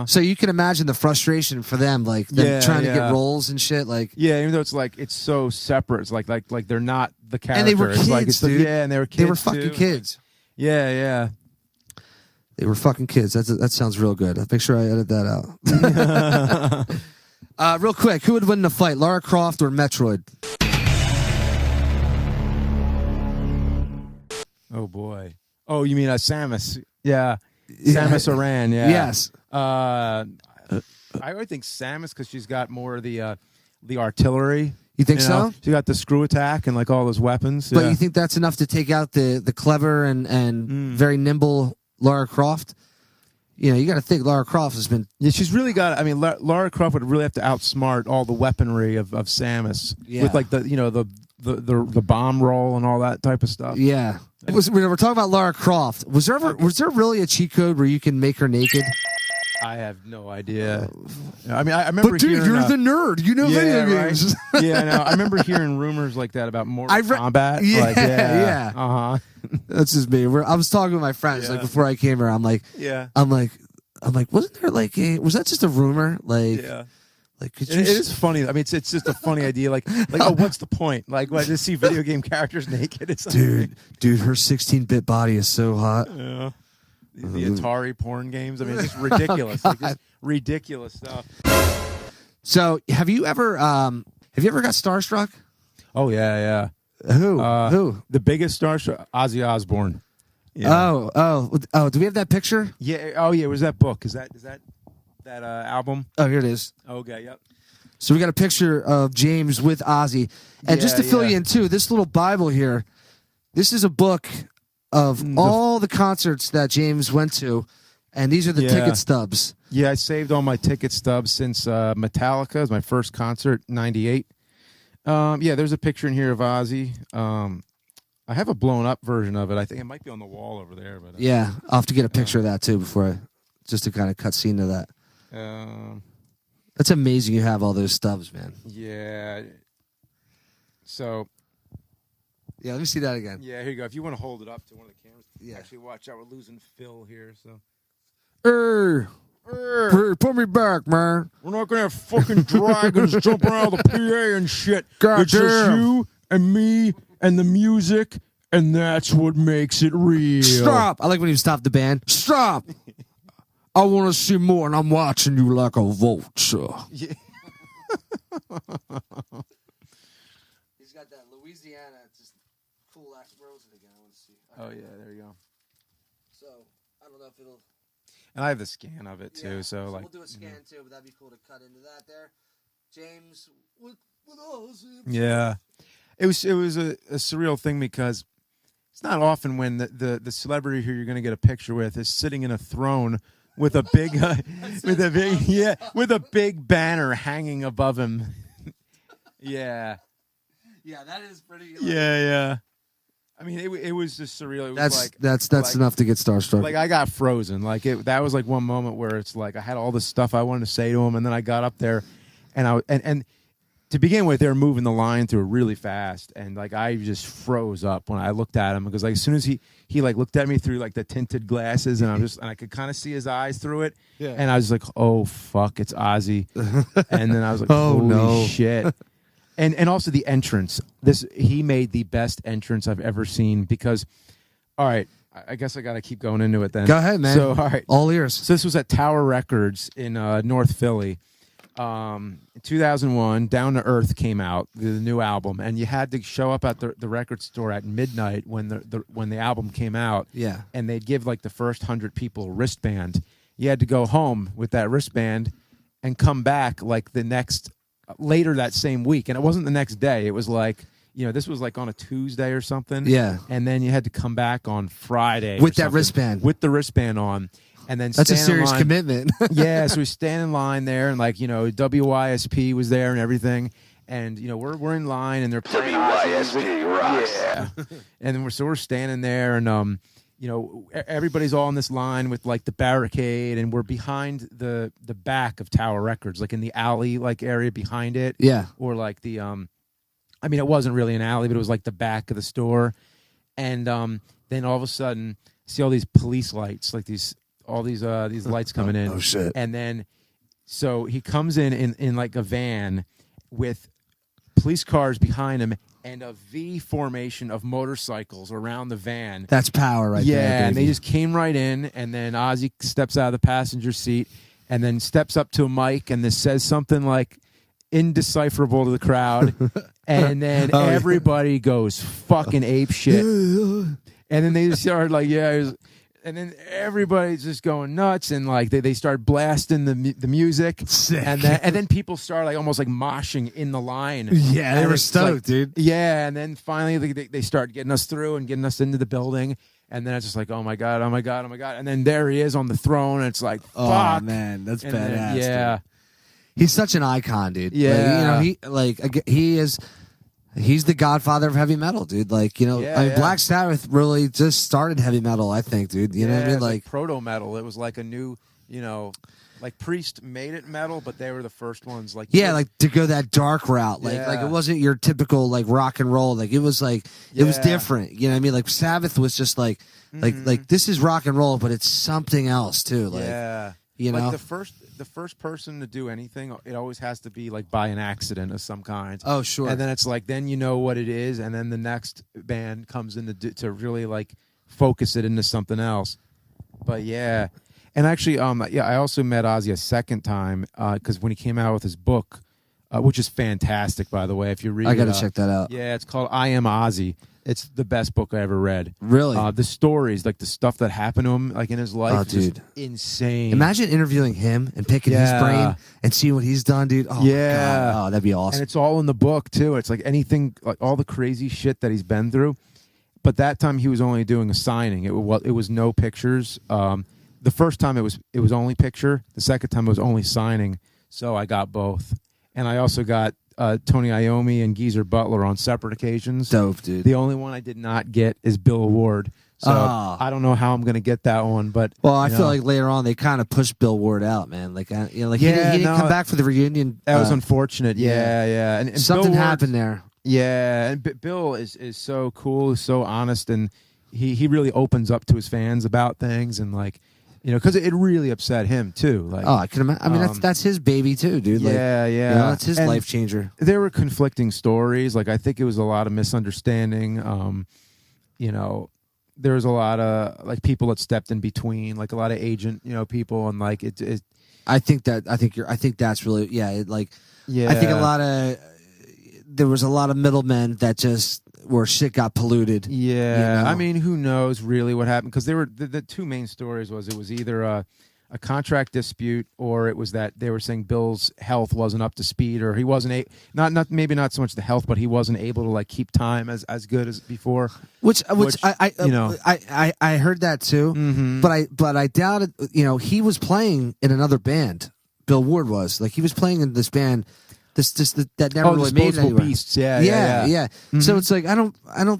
so you can imagine the frustration for them, like them trying to get roles and shit. Like, even though it's like it's so separate, it's like they're not the character. And they were kids, like, dude. And they were kids. They were fucking too. kids. Yeah. They were fucking kids. That sounds real good. I'll make sure I edit that out. Real quick, who would win in a fight, Lara Croft or Metroid? Oh boy. Oh, you mean Samus? Yeah. Samus Aran. Yeah. Yes. I would think Samus because she's got more of the artillery. You think so? She got the screw attack and like all those weapons. But you think that's enough to take out the clever and very nimble Lara Croft? You got to think Lara Croft has been. Yeah, she's really got. I mean, Lara Croft would really have to outsmart all the weaponry of Samus with like the bomb roll and all that type of stuff. Yeah. We're talking about Lara Croft. Was there really a cheat code where you can make her naked? I have no idea. I mean, I remember. But dude, hearing, you're the nerd. You know video games. Yeah, no, I remember hearing rumors like that about Mortal Kombat. Yeah, like, yeah. That's just me. I was talking with my friends like before I came here. I'm like, wasn't there was that just a rumor? Like Like, could It you is funny. I mean, it's just a funny idea. Like, oh, what's the point? Like, what, just see video game characters naked? It's dude, her 16-bit body is so hot. Yeah. The Atari porn games. I mean, it's just ridiculous. Like, just ridiculous stuff. So, have you ever got starstruck? Oh yeah. Who? The biggest starstruck, Ozzy Osbourne. Yeah. Oh. Do we have that picture? Yeah. Oh yeah. Was that book? Is that album? Oh, here it is. Okay. Yep. So we got a picture of James with Ozzy, and just to fill you in too, this little Bible here, this is a book of all the concerts that James went to, and these are the ticket stubs. Yeah, I saved all my ticket stubs since Metallica. It was my first concert, '98. Yeah, there's a picture in here of Ozzy. I have a blown up version of it. I think it might be on the wall over there. But yeah, I'll have to get a picture of that too just to kind of cut scene to that. That's amazing. You have all those stubs, man. Yeah. So. Yeah, let me see that again. Yeah, here you go. If you want to hold it up to one of the cameras. Yeah. Actually, watch out. We're losing Phil here. So. Hey, put me back, man. We're not gonna have fucking dragons jumping out of the PA and shit. God it's just damn. you and me and the music, and that's what makes it real. Stop! I like when you stop the band. Stop! I want to see more, and I'm watching you like a vulture. Yeah. He's got that Louisiana, just cool ass rose again. I want to see. Oh yeah, there you go. So I don't know if it'll. And I have the scan of it too. So like, we'll do a scan too, but that'd be cool to cut into that there. James with us. yeah, it was a surreal thing because it's not often when the celebrity who you're going to get a picture with is sitting in a throne with a big with a big banner hanging above him. Yeah, that is pretty. yeah. I mean, it was just surreal. It was That's enough to get starstruck. Like I got frozen. Like that was like one moment where it's like I had all this stuff I wanted to say to him, and then I got up there, and to begin with, they were moving the line through really fast, and like I just froze up when I looked at him because like as soon as he like looked at me through like the tinted glasses, and I could kind of see his eyes through it, and I was like, oh fuck, it's Ozzy, and then I was like, oh holy no shit. And also the entrance. He made the best entrance I've ever seen because, all right, I guess I got to keep going into it then. Go ahead, man. So, all right. All ears. So this was at Tower Records in North Philly. In 2001, Down to Earth came out, the new album, and you had to show up at the record store at midnight when the album came out. Yeah. And they'd give like the first 100 people a wristband. You had to go home with that wristband and come back like later that same week, and it wasn't the next day. It was like, this was like on a Tuesday or something. Yeah. And then you had to come back on Friday with that wristband. With the wristband on. And then that's a serious commitment. Yeah, so we stand in line there, and like, WYSP was there and everything. And we're in line, and they're playing WYSP rocks. Yeah. And we're standing there, and everybody's all in this line with like the barricade, and we're behind the back of Tower Records, like in the alley like area behind it. Yeah. Or like the I mean, it wasn't really an alley, but it was like the back of the store. And then all of a sudden, see all these police lights, like these lights coming in. Oh shit. And then so he comes in like a van with police cars behind him and a V formation of motorcycles around the van. That's power right there. Yeah, baby. and they just came right in, and then Ozzy steps out of the passenger seat and then steps up to a mic and this says something like indecipherable to the crowd, and then everybody goes fucking ape shit. And then they just started like, and then everybody's just going nuts, and like they start blasting the music. Sick. And then people start like almost like moshing in the line. Yeah, they And were it's stoked, like, dude. Yeah, and then finally they start getting us through and getting us into the building, and then it's just like, oh my god, and then there he is on the throne, and it's like, fuck, oh man, that's and badass. then, dude. He's such an icon, dude. Yeah. He's the godfather of heavy metal, dude. Like, Black Sabbath really just started heavy metal, I think, dude. You know what I mean? Like proto metal. It was like a new, like Priest made it metal, but they were the first ones. Like like to go that dark route. Like it wasn't your typical like rock and roll. Like it was like it was different. You know what I mean? Like Sabbath was just like this is rock and roll, but it's something else too. Like You know, the first person to do anything, it always has to be like by an accident of some kind. Oh, sure. And then it's like, then you know what it is, and then the next band comes in to really like focus it into something else. But yeah, and actually, I also met Ozzy a second time because when he came out with his book, which is fantastic, by the way. If you read, I got to check that out. Yeah, it's called I Am Ozzy. It's the best book I ever read. Really? The stories, like the stuff that happened to him, like in his life, dude, just insane. Imagine interviewing him and picking his brain and seeing what he's done, dude. Oh, yeah. God. Oh, that'd be awesome. And it's all in the book too. It's like anything, like all the crazy shit that he's been through. But that time he was only doing a signing. It was no pictures. The first time it was only picture. The second time it was only signing. So I got both, and I also got Tony Iommi and Geezer Butler on separate occasions. Dope, dude. The only one I did not get is Bill Ward. So I don't know how I'm going to get that one. But I feel like later on they kind of pushed Bill Ward out, man. Like, he didn't come back for the reunion. That was unfortunate. Yeah. And something Bill Ward, happened there. Yeah, and Bill is so cool, so honest, and he really opens up to his fans about things, and like, because it really upset him too. Like, I can imagine. I mean, that's his baby too, dude. Yeah. That's his life changer. There were conflicting stories. Like, I think it was a lot of misunderstanding. There was a lot of like people that stepped in between, like a lot of agent, people, and like it. I think that's really I think there was a lot of middlemen that just where shit got polluted. Yeah, I mean, who knows really what happened? Because they were the two main stories it was either a contract dispute, or it was that they were saying Bill's health wasn't up to speed, or he wasn't maybe not so much the health, but he wasn't able to like keep time as good as before. Which I heard that too, but I doubted. He was playing in another band. Bill Ward was like he was playing in this band. That never really made it anywhere. Beasts. Yeah. Mm-hmm. So it's like I don't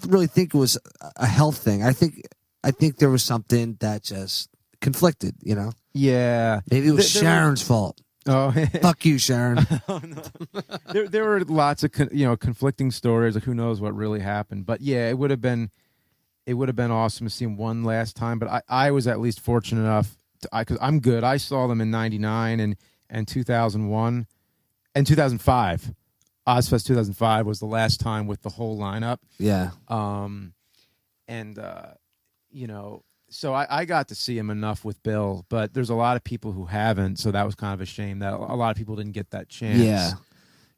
really think it was a health thing. I think there was something that just conflicted. Yeah. Maybe it was Sharon's fault. Oh, fuck you, Sharon. Oh, no. There were lots of conflicting stories. Like who knows what really happened? But yeah, it would have been awesome to see him one last time. But I was at least fortunate enough because I'm good. I saw them in '99 and 2001. And 2005, Ozfest 2005 was the last time with the whole lineup. Yeah. So I got to see him enough with Bill, but there's a lot of people who haven't, so that was kind of a shame that a lot of people didn't get that chance. Yeah.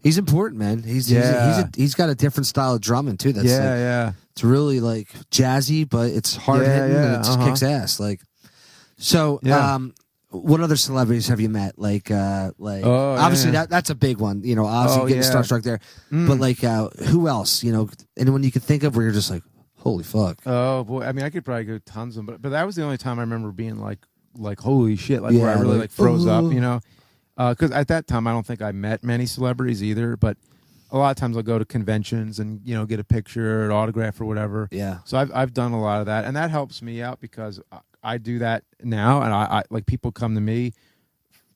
He's important, man. He's got a different style of drumming too. That's It's really like jazzy, but it's hard hitting and it just kicks ass. Like, so, what other celebrities have you met? Obviously that's a big one. Obviously getting starstruck there. But like, who else? Anyone you could think of where you're just like, holy fuck. Oh boy, I mean, I could probably go tons of them, but that was the only time I remember being like holy shit, where I really froze up. Because at that time I don't think I met many celebrities either. But a lot of times I'll go to conventions and get a picture, an autograph, or whatever. Yeah. So I've done a lot of that, and that helps me out because I do that now, and I like people come to me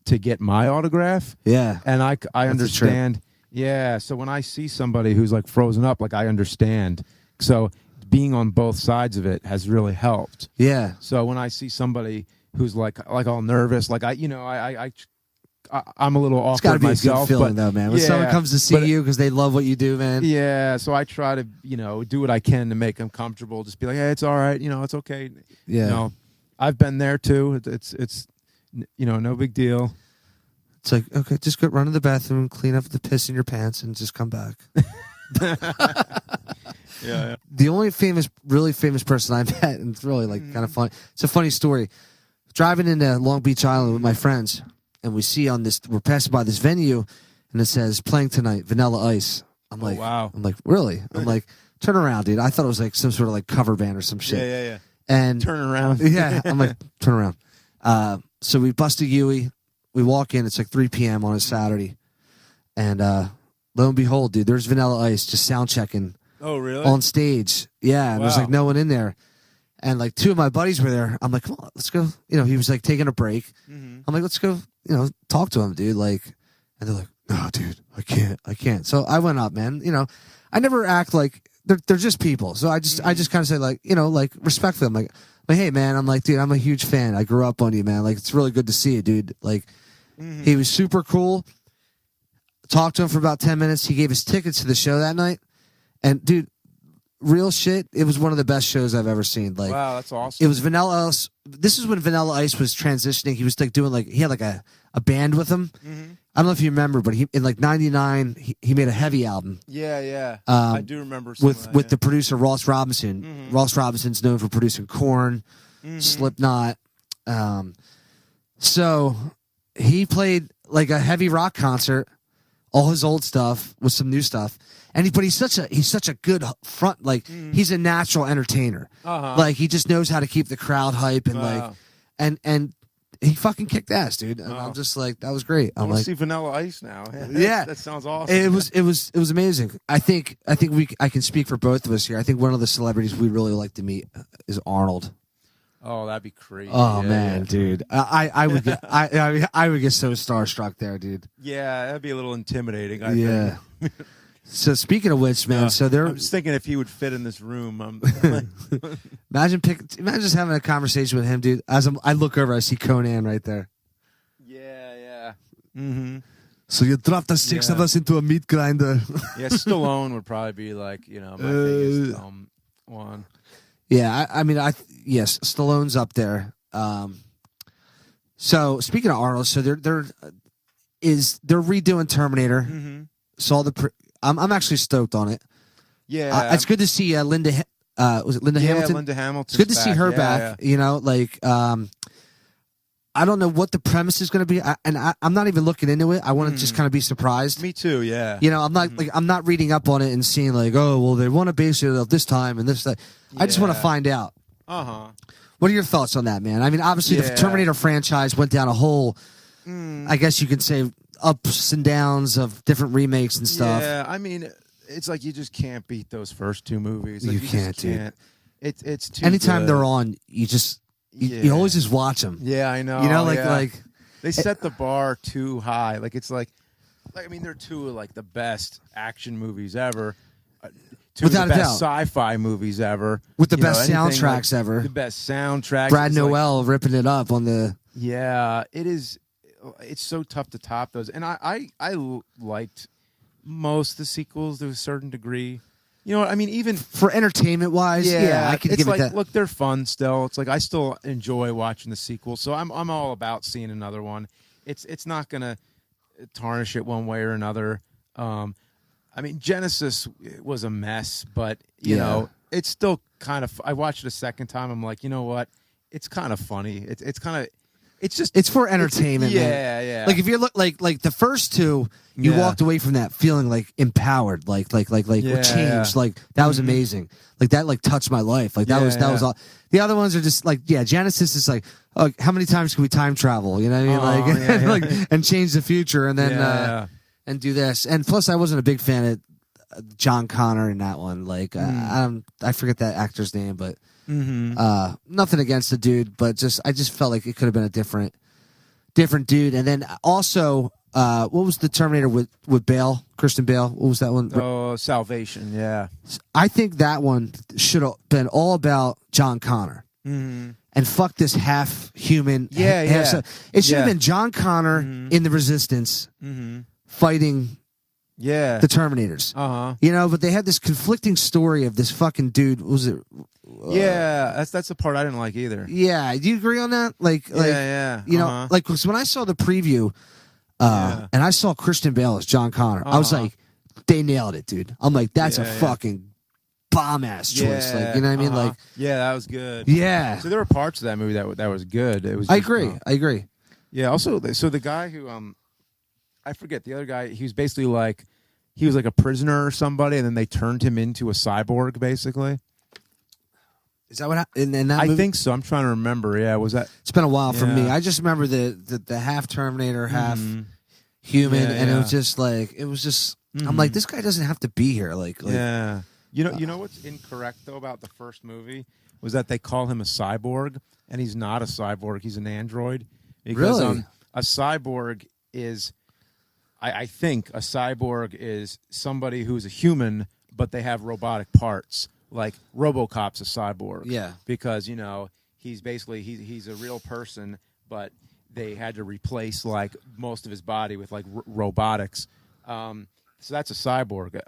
to get my autograph. Yeah, and I understand. Yeah, so when I see somebody who's like frozen up, like I understand. So being on both sides of it has really helped. Yeah. So when I see somebody who's like all nervous, like I'm a little awkward. It's got to be myself, a good feeling though, man. When someone comes to see you because they love what you do, man. Yeah. So I try to do what I can to make them comfortable. Just be like, hey, it's all right. It's okay. Yeah. I've been there too. It's no big deal. It's like, okay, just go run to the bathroom, clean up the piss in your pants, and just come back. Yeah. The only really famous person I met, and it's really like kind of funny. It's a funny story. Driving into Long Beach Island with my friends, and we're passing by this venue, and it says playing tonight, Vanilla Ice. I'm like, wow. I'm like, really? I'm like, turn around, dude. I thought it was like some sort of like cover band or some shit. Yeah. And turn around. Yeah, I'm like, turn around. So we bust a Yui. We walk in. It's like 3 p.m. on a Saturday, and lo and behold, dude, there's Vanilla Ice just sound checking. Oh, really? On stage. Yeah, and there's like no one in there, and like two of my buddies were there. I'm like, come on, let's go. He was like taking a break. I'm like, let's go. Talk to him, dude. Like, and they're like, no, dude, I can't. So I went up, man. I never act like. They're just people, so I just kind of say like like respectfully. I'm But hey, man, I'm like, dude, I'm a huge fan. I grew up on you, man. Like, it's really good to see you, dude. Like, he was super cool. Talked to him for about 10 minutes. He gave us tickets to the show that night. And, dude, real shit, it was one of the best shows I've ever seen. Like, wow, that's awesome. it was Vanilla Ice. This is when Vanilla Ice was transitioning. He was like doing like, he had like a band with him. I don't know if you remember, but he in like '99 he made a heavy album. Yeah. I do remember some with of that, the producer Ross Robinson. Ross Robinson's known for producing Korn, Slipknot. So he played like a heavy rock concert, all his old stuff with some new stuff. And he's such a good front, like he's a natural entertainer. Like he just knows how to keep the crowd hype and like and he fucking kicked ass, dude. And I'm just like, that was great. I I'm want to like, see Vanilla Ice now. yeah, that sounds awesome. it was amazing. I think I can speak for both of us here. I think one of the celebrities we really like to meet is Arnold. Oh, that'd be crazy. Oh man, dude, I would get I would get so starstruck there, dude. Yeah, that'd be a little intimidating. I think. So speaking of which, man, so I'm just thinking if he would fit in this room. imagine just having a conversation with him, dude. As I look over, I see Conan right there. Yeah. Mm-hmm. So you dropped the six of us into a meat grinder. Yeah, Stallone would probably be like, my biggest one. Yeah, I mean, yes, Stallone's up there. So speaking of Arnold, so they're redoing Terminator. Saw I'm actually stoked on it. Yeah, it's good to see Linda. Was it Linda Hamilton? Linda Hamilton. It's good to see her back. Yeah. You know, like I don't know what the premise is going to be, I'm not even looking into it. I want to just kind of be surprised. Me too. Yeah. You know, I'm not I'm not reading up on it and seeing like, oh, well, they want to base it this time and this. That. I just want to find out. What are your thoughts on that, man? I mean, obviously the Terminator franchise went down a whole, I guess you could say, ups and downs of different remakes and stuff. Yeah, I mean, it's like you just can't beat those first two movies. Like, you can't, dude. It's too anytime good. they're on, you always just watch them. Yeah, I know. You know, like they set the bar too high. Like it's like I mean, they're two of like the best action movies ever. Two Without of the a best doubt. sci-fi movies ever. With the best soundtracks ever. The best soundtracks. Brad It's Noel ripping it up on the. Yeah, it is. It's so tough to top those, and I liked most of the sequels to a certain degree. You know what I mean? Even for entertainment wise, I could give like, it that. Look, they're fun still. It's like I still enjoy watching the sequel, so I'm all about seeing another one. It's not gonna tarnish it one way or another. I mean, Genesis was a mess, but you know, it's still kind of. I watched it a second time. I'm like, you know what? It's kind of funny. It's kind of. It's for entertainment. Yeah. Like if you're like the first two, you walked away from that feeling like empowered, like changed. Like that was amazing. Like that touched my life. Like that was all. The other ones are just like Genesis is like, oh, how many times can we time travel? You know what I mean? Like and change the future and then and do this. And plus, I wasn't a big fan of John Connor in that one. Like I forget that actor's name, but. Nothing against the dude, but I just felt like it could have been a different dude. And then also, what was the Terminator with Bale, Christian Bale? What was that one? Oh, Salvation. Yeah, I think that one should have been all about John Connor and fuck this half human. It should have been John Connor in the Resistance fighting. Yeah, the Terminators. You know, but they had this conflicting story of this fucking dude. What was it? That's the part I didn't like either. Yeah, do you agree on that? You know, like 'cause when I saw the preview, and I saw Christian Bale as John Connor, I was like, they nailed it, dude. I'm like, that's a fucking bomb ass choice. Like, you know what I mean? Like, that was good. Yeah. So there were parts of that movie that was good. It was. I agree. Yeah. Also, so the guy who I forget the other guy. He was basically like he was like a prisoner or somebody, and then they turned him into a cyborg, basically. Is that what happened in that I movie? think so. I'm trying to remember. Yeah, was that? It's been a while for me. I just remember the half Terminator, half human, and it was just like I'm like, this guy doesn't have to be here. Like yeah. You know what's incorrect though about the first movie was that they call him a cyborg, and he's not a cyborg. He's an android. Because, really? A cyborg is, I think, a cyborg is somebody who's a human, but they have robotic parts. Like RoboCop's a cyborg. Yeah. Because, he's basically he's a real person, but they had to replace like most of his body with like robotics. So that's a cyborg.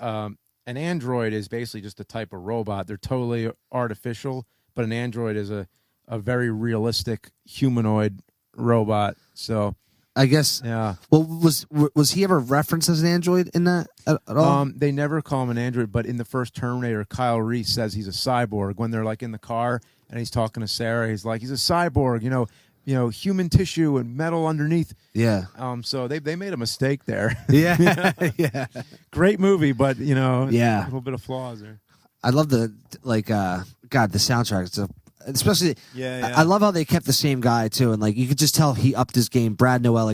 An android is basically just a type of robot. They're totally artificial, but an android is a very realistic humanoid robot. So I guess. yeah. Well, was he ever referenced as an android in that at all? They never call him an android, but in the first Terminator, Kyle Reese says he's a cyborg when they're like in the car and he's talking to Sarah. He's like, he's a cyborg, you know, human tissue and metal underneath. Yeah. So they made a mistake there. Yeah. Yeah. Great movie, but Yeah. a little bit of flaws there. I love the God, the soundtrack. It's especially Yeah. I love how they kept the same guy too, and like you could just tell he upped his game. Brad Noel,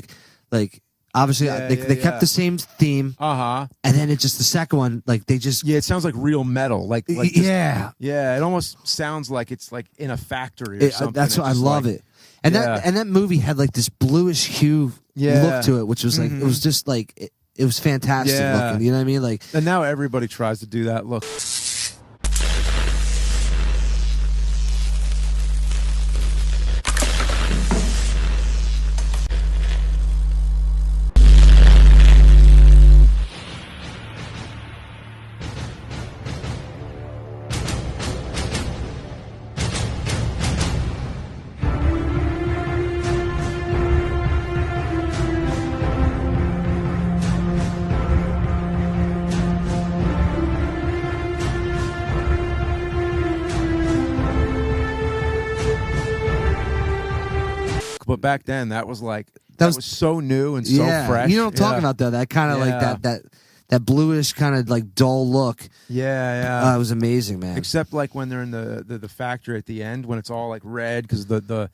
like obviously they kept the same theme. And And then it's just the second one, like they just it sounds like real metal, like yeah. It almost sounds like it's like in a factory or something. That's what I love it. And that movie had like this bluish hue look to it, which was like it was just like it was fantastic looking. You know what I mean? Like, and now everybody tries to do that look. But back then, that was like that was so new and so fresh. You know what I'm talking about though? That kind of like that bluish kind of like dull look. Yeah. It was amazing, man. Except like when they're in the factory at the end when it's all like red because the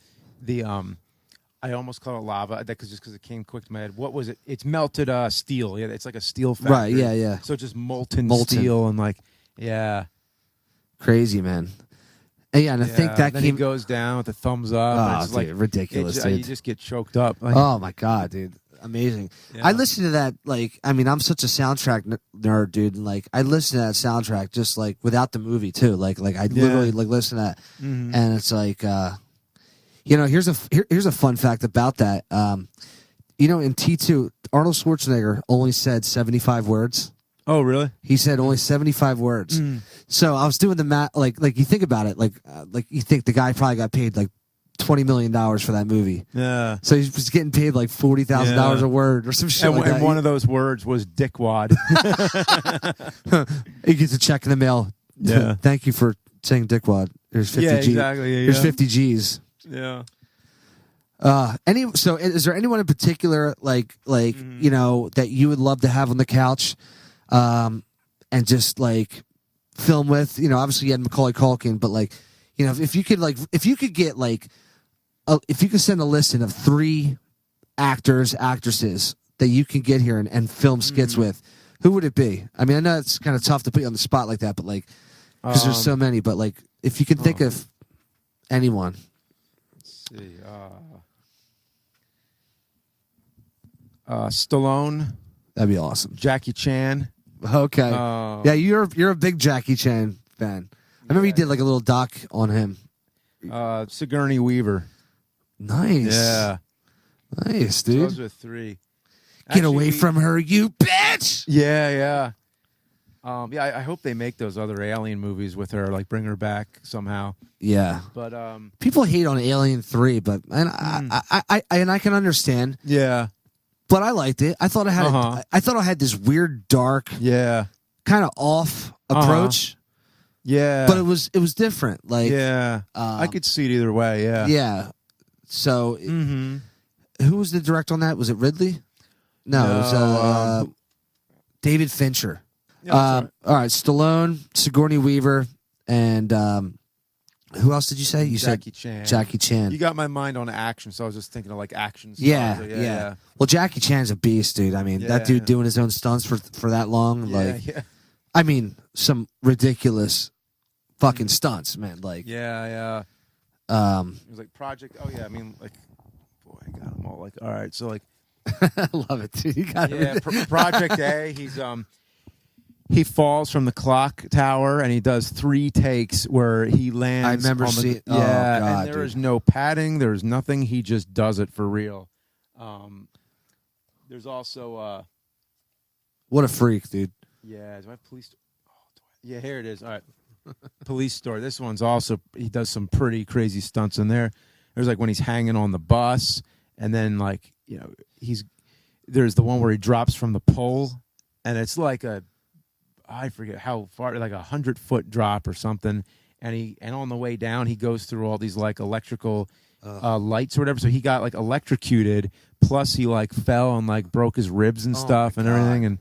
I almost call it lava because it came quick to my head. What was it? It's melted steel. Yeah, it's like a steel factory. Right. Yeah. So just molten steel and like crazy, man. And I think that then came. he goes down with the thumbs up. Oh, and it's dude, like ridiculous, dude. You just get choked up. Like, Oh my god, dude, amazing! Yeah. I listen to that like I'm such a soundtrack nerd, dude. And like I listen to that soundtrack just like without the movie too. Like I literally like listen to that, and it's like here's a fun fact about that. In T2, Arnold Schwarzenegger only said 75 words. Oh, really? He said only 75 words. So I was doing the math, like you think about it, like you think the guy probably got paid like $20 million for that movie. Yeah. So he was getting paid like $40,000 a word or some shit like that. And one of those words was dickwad. He gets a check in the mail. Yeah. Thank you for saying dickwad. Here's 50 Yeah, G's. exactly. Yeah, Here's 50 G's. Yeah. So is there anyone in particular like that you would love to have on the couch and just like film with? Obviously you had Macaulay Culkin, but like if you could get like if you could send a list of 3 actors, actresses that you can get here and film skits with, who would it be? I mean, I know it's kind of tough to put you on the spot like that, but like because there's so many, but like if you can think of anyone. Let's see. Stallone. That'd be awesome. Jackie Chan. Okay. Yeah, you're a big Jackie Chan fan. I remember you did like a little doc on him. Sigourney Weaver. Nice. Yeah. Nice, So dude. those are 3. Get away from her, you bitch! Yeah. I hope they make those other Alien movies with her, like bring her back somehow. Yeah. But People hate on Alien 3, but I can understand. yeah. But I liked it. I thought I thought I had this weird, dark, Yeah. kind of off approach. Yeah. But it was different. Like I could see it either way. Yeah. yeah. So who was the director on that? Was it Ridley? No, it was David Fincher. Yeah, all right, Stallone, Sigourney Weaver, and who else did you say? You Jackie said Chan. Jackie Chan. You got my mind on action, so I was just thinking of like action stars. Yeah. Well, Jackie Chan's a beast, dude. I mean, that dude doing his own stunts for that long, I mean, some ridiculous fucking stunts, man. Like, It was like Project. Oh yeah, I mean, like, boy, I got them all. Like, all right, so like, I love it, dude. You got Project A. he falls from the clock tower and he does 3 takes where he lands. I remember on the, seeing. Yeah, Oh God, and there dude. is no padding. There's nothing. He just does it for real. There's also What a freak, dude. yeah. Do I have police? Yeah, here it is. All right, police story. This one's also he does some pretty crazy stunts in there. There's like when he's hanging on the bus, and then like there's the one where he drops from the pole, and it's like I forget how far, like 100-foot drop or something. And on the way down, he goes through all these like electrical lights or whatever. So he got like electrocuted. Plus, he like fell and like broke his ribs and stuff and everything. And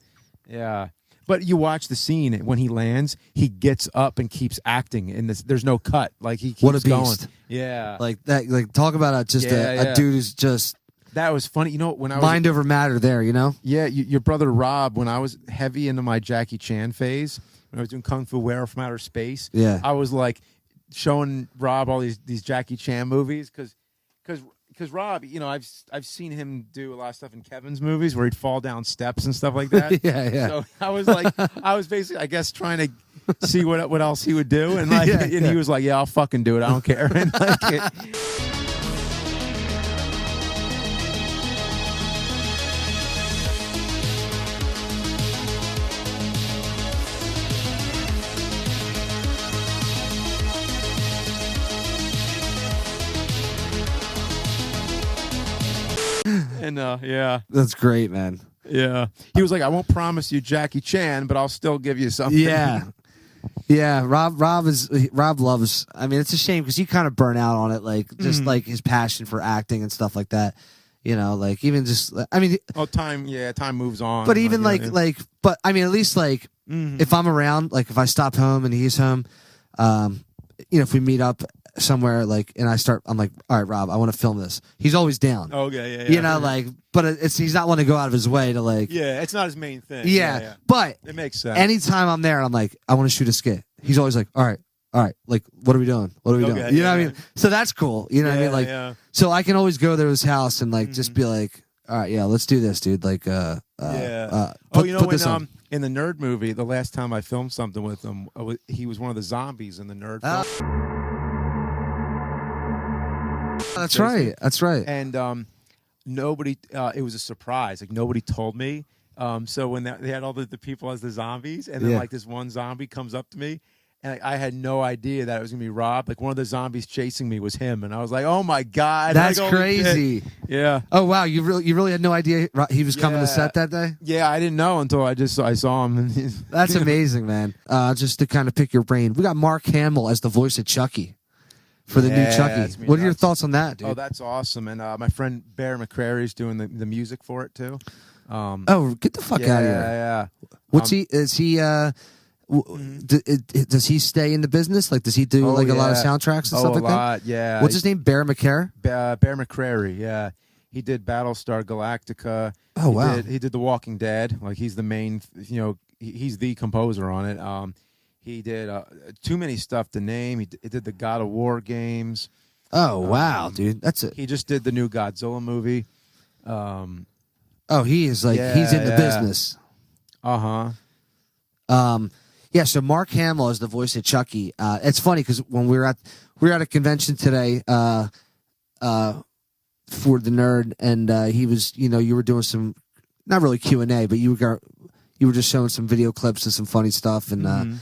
yeah, but you watch the scene when he lands, he gets up and keeps acting. And there's no cut. Like he keeps What a beast. going. Yeah, Like that. Like talk about a dude who's just that was funny. You know, when I was mind over matter. There, you know. Yeah, your brother Rob, when I was heavy into my Jackie Chan phase, when I was doing Kung Fu Wearer from Outer Space, Yeah. I was like showing Rob all these Jackie Chan movies because Rob, you know, I've seen him do a lot of stuff in Kevin's movies where he'd fall down steps and stuff like that. Yeah. So I was basically, I guess, trying to see what else he would do, and like, he was like, "Yeah, I'll fucking do it. I don't care." And like. And yeah, That's great, man. yeah. He was like, "I won't promise you Jackie Chan, but I'll still give you something." Yeah. Yeah, Rob loves. I mean, it's a shame because he kind of burnt out on it, like just like his passion for acting and stuff like that. You know, like even just. I mean, time moves on. but even you know what I mean? but I mean, at least like if I'm around, like if I stop home and he's home, you know, if we meet up somewhere, like, and I'm like, all right, Rob, I want to film this. He's always down. Okay, yeah. You know, like, but he's not want to go out of his way to like. Yeah, it's not his main thing. Yeah, but it makes sense. anytime I'm there, I'm like, I want to shoot a skit. He's always like, all right, like, what are we doing? What are we doing? You know what I mean? So that's cool. You know what I mean? Like, so I can always go to his house and like just be like, all right, yeah, let's do this, dude. Like, you know, when in the Nerd movie, the last time I filmed something with him, he was one of the zombies in the Nerd film. That's right. That's right. And nobody, it was a surprise. Like nobody told me. So when they had all the people as the zombies, and then like this one zombie comes up to me, and I had no idea that it was gonna be Rob. Like one of the zombies chasing me was him, and I was like, "Oh my god, that's like, crazy!" Shit. Yeah. Oh wow, you really had no idea he was coming to set that day. Yeah, I didn't know until I saw him. That's amazing, man. Just to kind of pick your brain, we got Mark Hamill as the voice of Chucky for the new Chucky. What are your thoughts on that, dude? Oh, that's awesome. And my friend Bear McCrary is doing the music for it too. Oh, get the fuck out of here! Yeah. What's he? Is he? Does he stay in the business? Like, does he do like a lot of soundtracks and stuff like that? Yeah. What's his name? Bear McCrary. Bear McCrary. Yeah. He did Battlestar Galactica. Oh wow. He did The Walking Dead. Like he's the main. You know, he's the composer on it. He did too many stuff to name. He did the God of War games. Oh wow, dude, that's it. He just did the new Godzilla movie. Oh, he is like he's in the business. Yeah. So Mark Hamill is the voice of Chucky. It's funny because when we were at a convention today for the Nerd, and he was, you know, you were doing some not really Q&A, but you were just showing some video clips and some funny stuff. And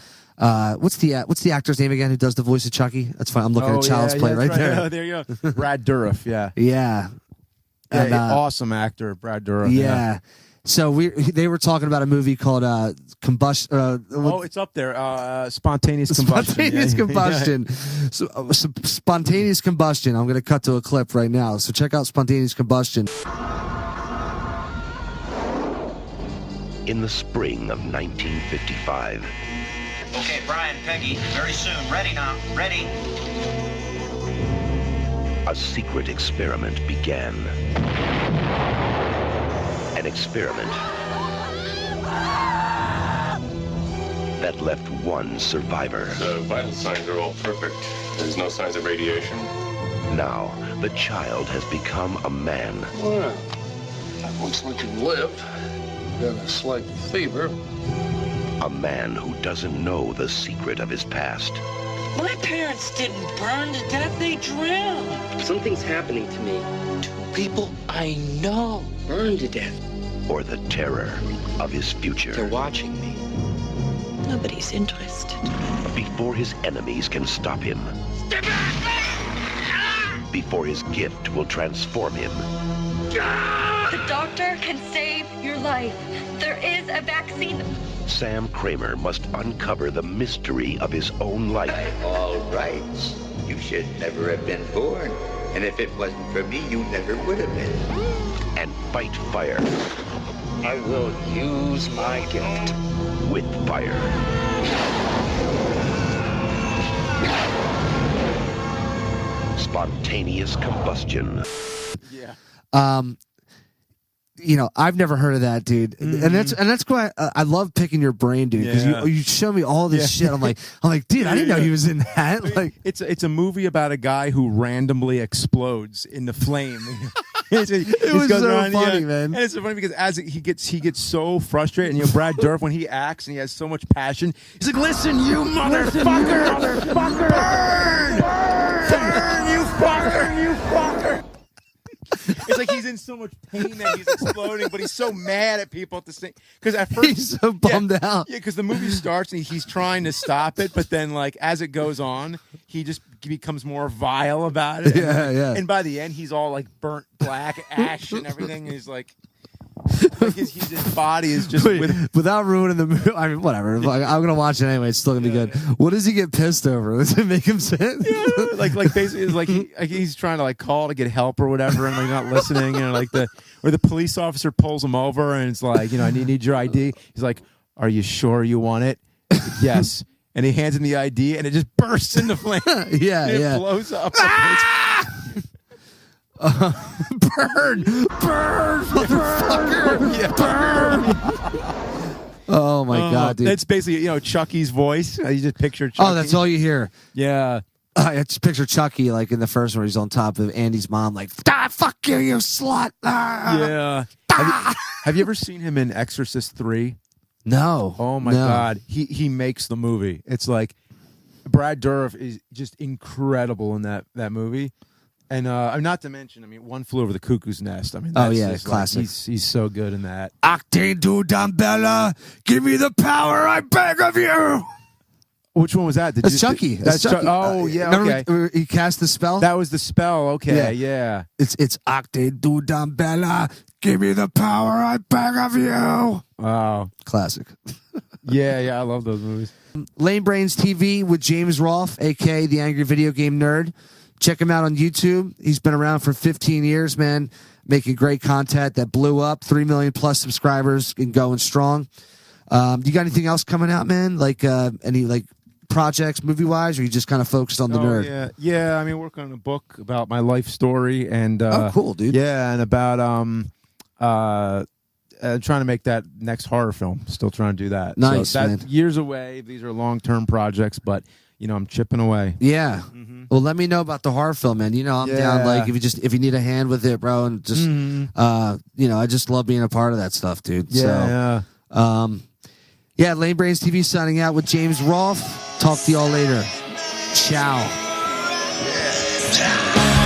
what's the actor's name again who does the voice of Chucky? That's fine. I'm looking at Child's Play right there. Oh, there you go. Brad Dourif. Yeah. Yeah. And, awesome actor, Brad Dourif. Yeah. So they were talking about a movie called Combustion. It's up there. Spontaneous Combustion. Spontaneous Combustion. So, Spontaneous Combustion. I'm going to cut to a clip right now. So check out Spontaneous Combustion. In the spring of 1955. Okay, Brian, Peggy, very soon. Ready now. Ready. A secret experiment began. An experiment that left one survivor. The vital signs are all perfect. There's no signs of radiation. Now, the child has become a man. Well, that looks like you've lived. Got a slight fever. A man who doesn't know the secret of his past. My parents didn't burn to death, they drowned. Something's happening to me. 2 people I know burned to death. Or the terror of his future. They're watching me. Nobody's interested. Before his enemies can stop him. Step back! Before his gift will transform him. The doctor can save your life. There is a vaccine. Sam Kramer must uncover the mystery of his own life. By all rights, you should never have been born. And if it wasn't for me, you never would have been. And fight fire. I will use my gift. With fire. Spontaneous combustion. Yeah. You know, I've never heard of that, dude, and that's why I love picking your brain, dude, because you show me all this shit. I'm like, dude, I didn't know he was in that. Like, it's a movie about a guy who randomly explodes in the flame. it was so funny, man. And it's so funny because as he gets so frustrated, and you know, Brad Dourif, when he acts and he has so much passion, he's like, "Listen, you motherfucker, burn, you fucker." It's like he's in so much pain that he's exploding, but he's so mad at people at the same. Because at first he's so bummed out. Yeah, because the movie starts and he's trying to stop it, but then like as it goes on, he just becomes more vile about it. Yeah. And by the end, he's all like burnt black, ash, and everything. And he's like his body is just without ruining the movie. I mean, whatever. Like, I'm gonna watch it anyway. It's still gonna be good. What does he get pissed over? Does it make him sit? like basically, it's like he's trying to like call to get help or whatever, and like not listening. You know, like the police officer pulls him over, and it's like, you know, I need your ID. He's like, "Are you sure you want it?" Yes. And he hands him the ID, and it just bursts into flames. It blows up. Burn, motherfucker! Burn! Oh my god, dude! That's basically, you know, Chucky's voice. You just picture Chucky. Oh, that's all you hear. Yeah. I just picture Chucky like in the first one. He's on top of Andy's mom, like, "Fuck you, you slut!" Yeah. Have you ever seen him in Exorcist 3? No. Oh my god, he makes the movie. It's like Brad Dourif is just incredible in that movie. And not to mention, I mean, One Flew Over the Cuckoo's Nest. I mean, that's classic. Like, he's so good in that. Octane du Dambella, give me the power, I beg of you. Which one was that? That's Chucky. That's Chucky. Oh yeah, okay. Remember he cast the spell. That was the spell. Okay, yeah. It's Octane du Dambella, give me the power, I beg of you. Wow, classic. yeah, I love those movies. LameBrainsTV with James Rolfe, aka the Angry Video Game Nerd. Check him out on YouTube. He's been around for 15 years, man, making great content that blew up. 3 million plus subscribers and going strong. You got anything else coming out, man? Like any like projects, movie wise, or you just kind of focused on the nerd? Yeah. I mean, working on a book about my life story and oh, cool, dude. Yeah, and about trying to make that next horror film. Still trying to do that. Nice, so that's man. Years away. These are long-term projects, but you know, I'm chipping away. Yeah. Well, let me know about the horror film, man. You know, I'm down. Like, if you need a hand with it, bro, and just you know, I just love being a part of that stuff, dude. Yeah. Yeah. LameBrainsTV signing out with James Rolfe. Talk to y'all later. Ciao. Yeah.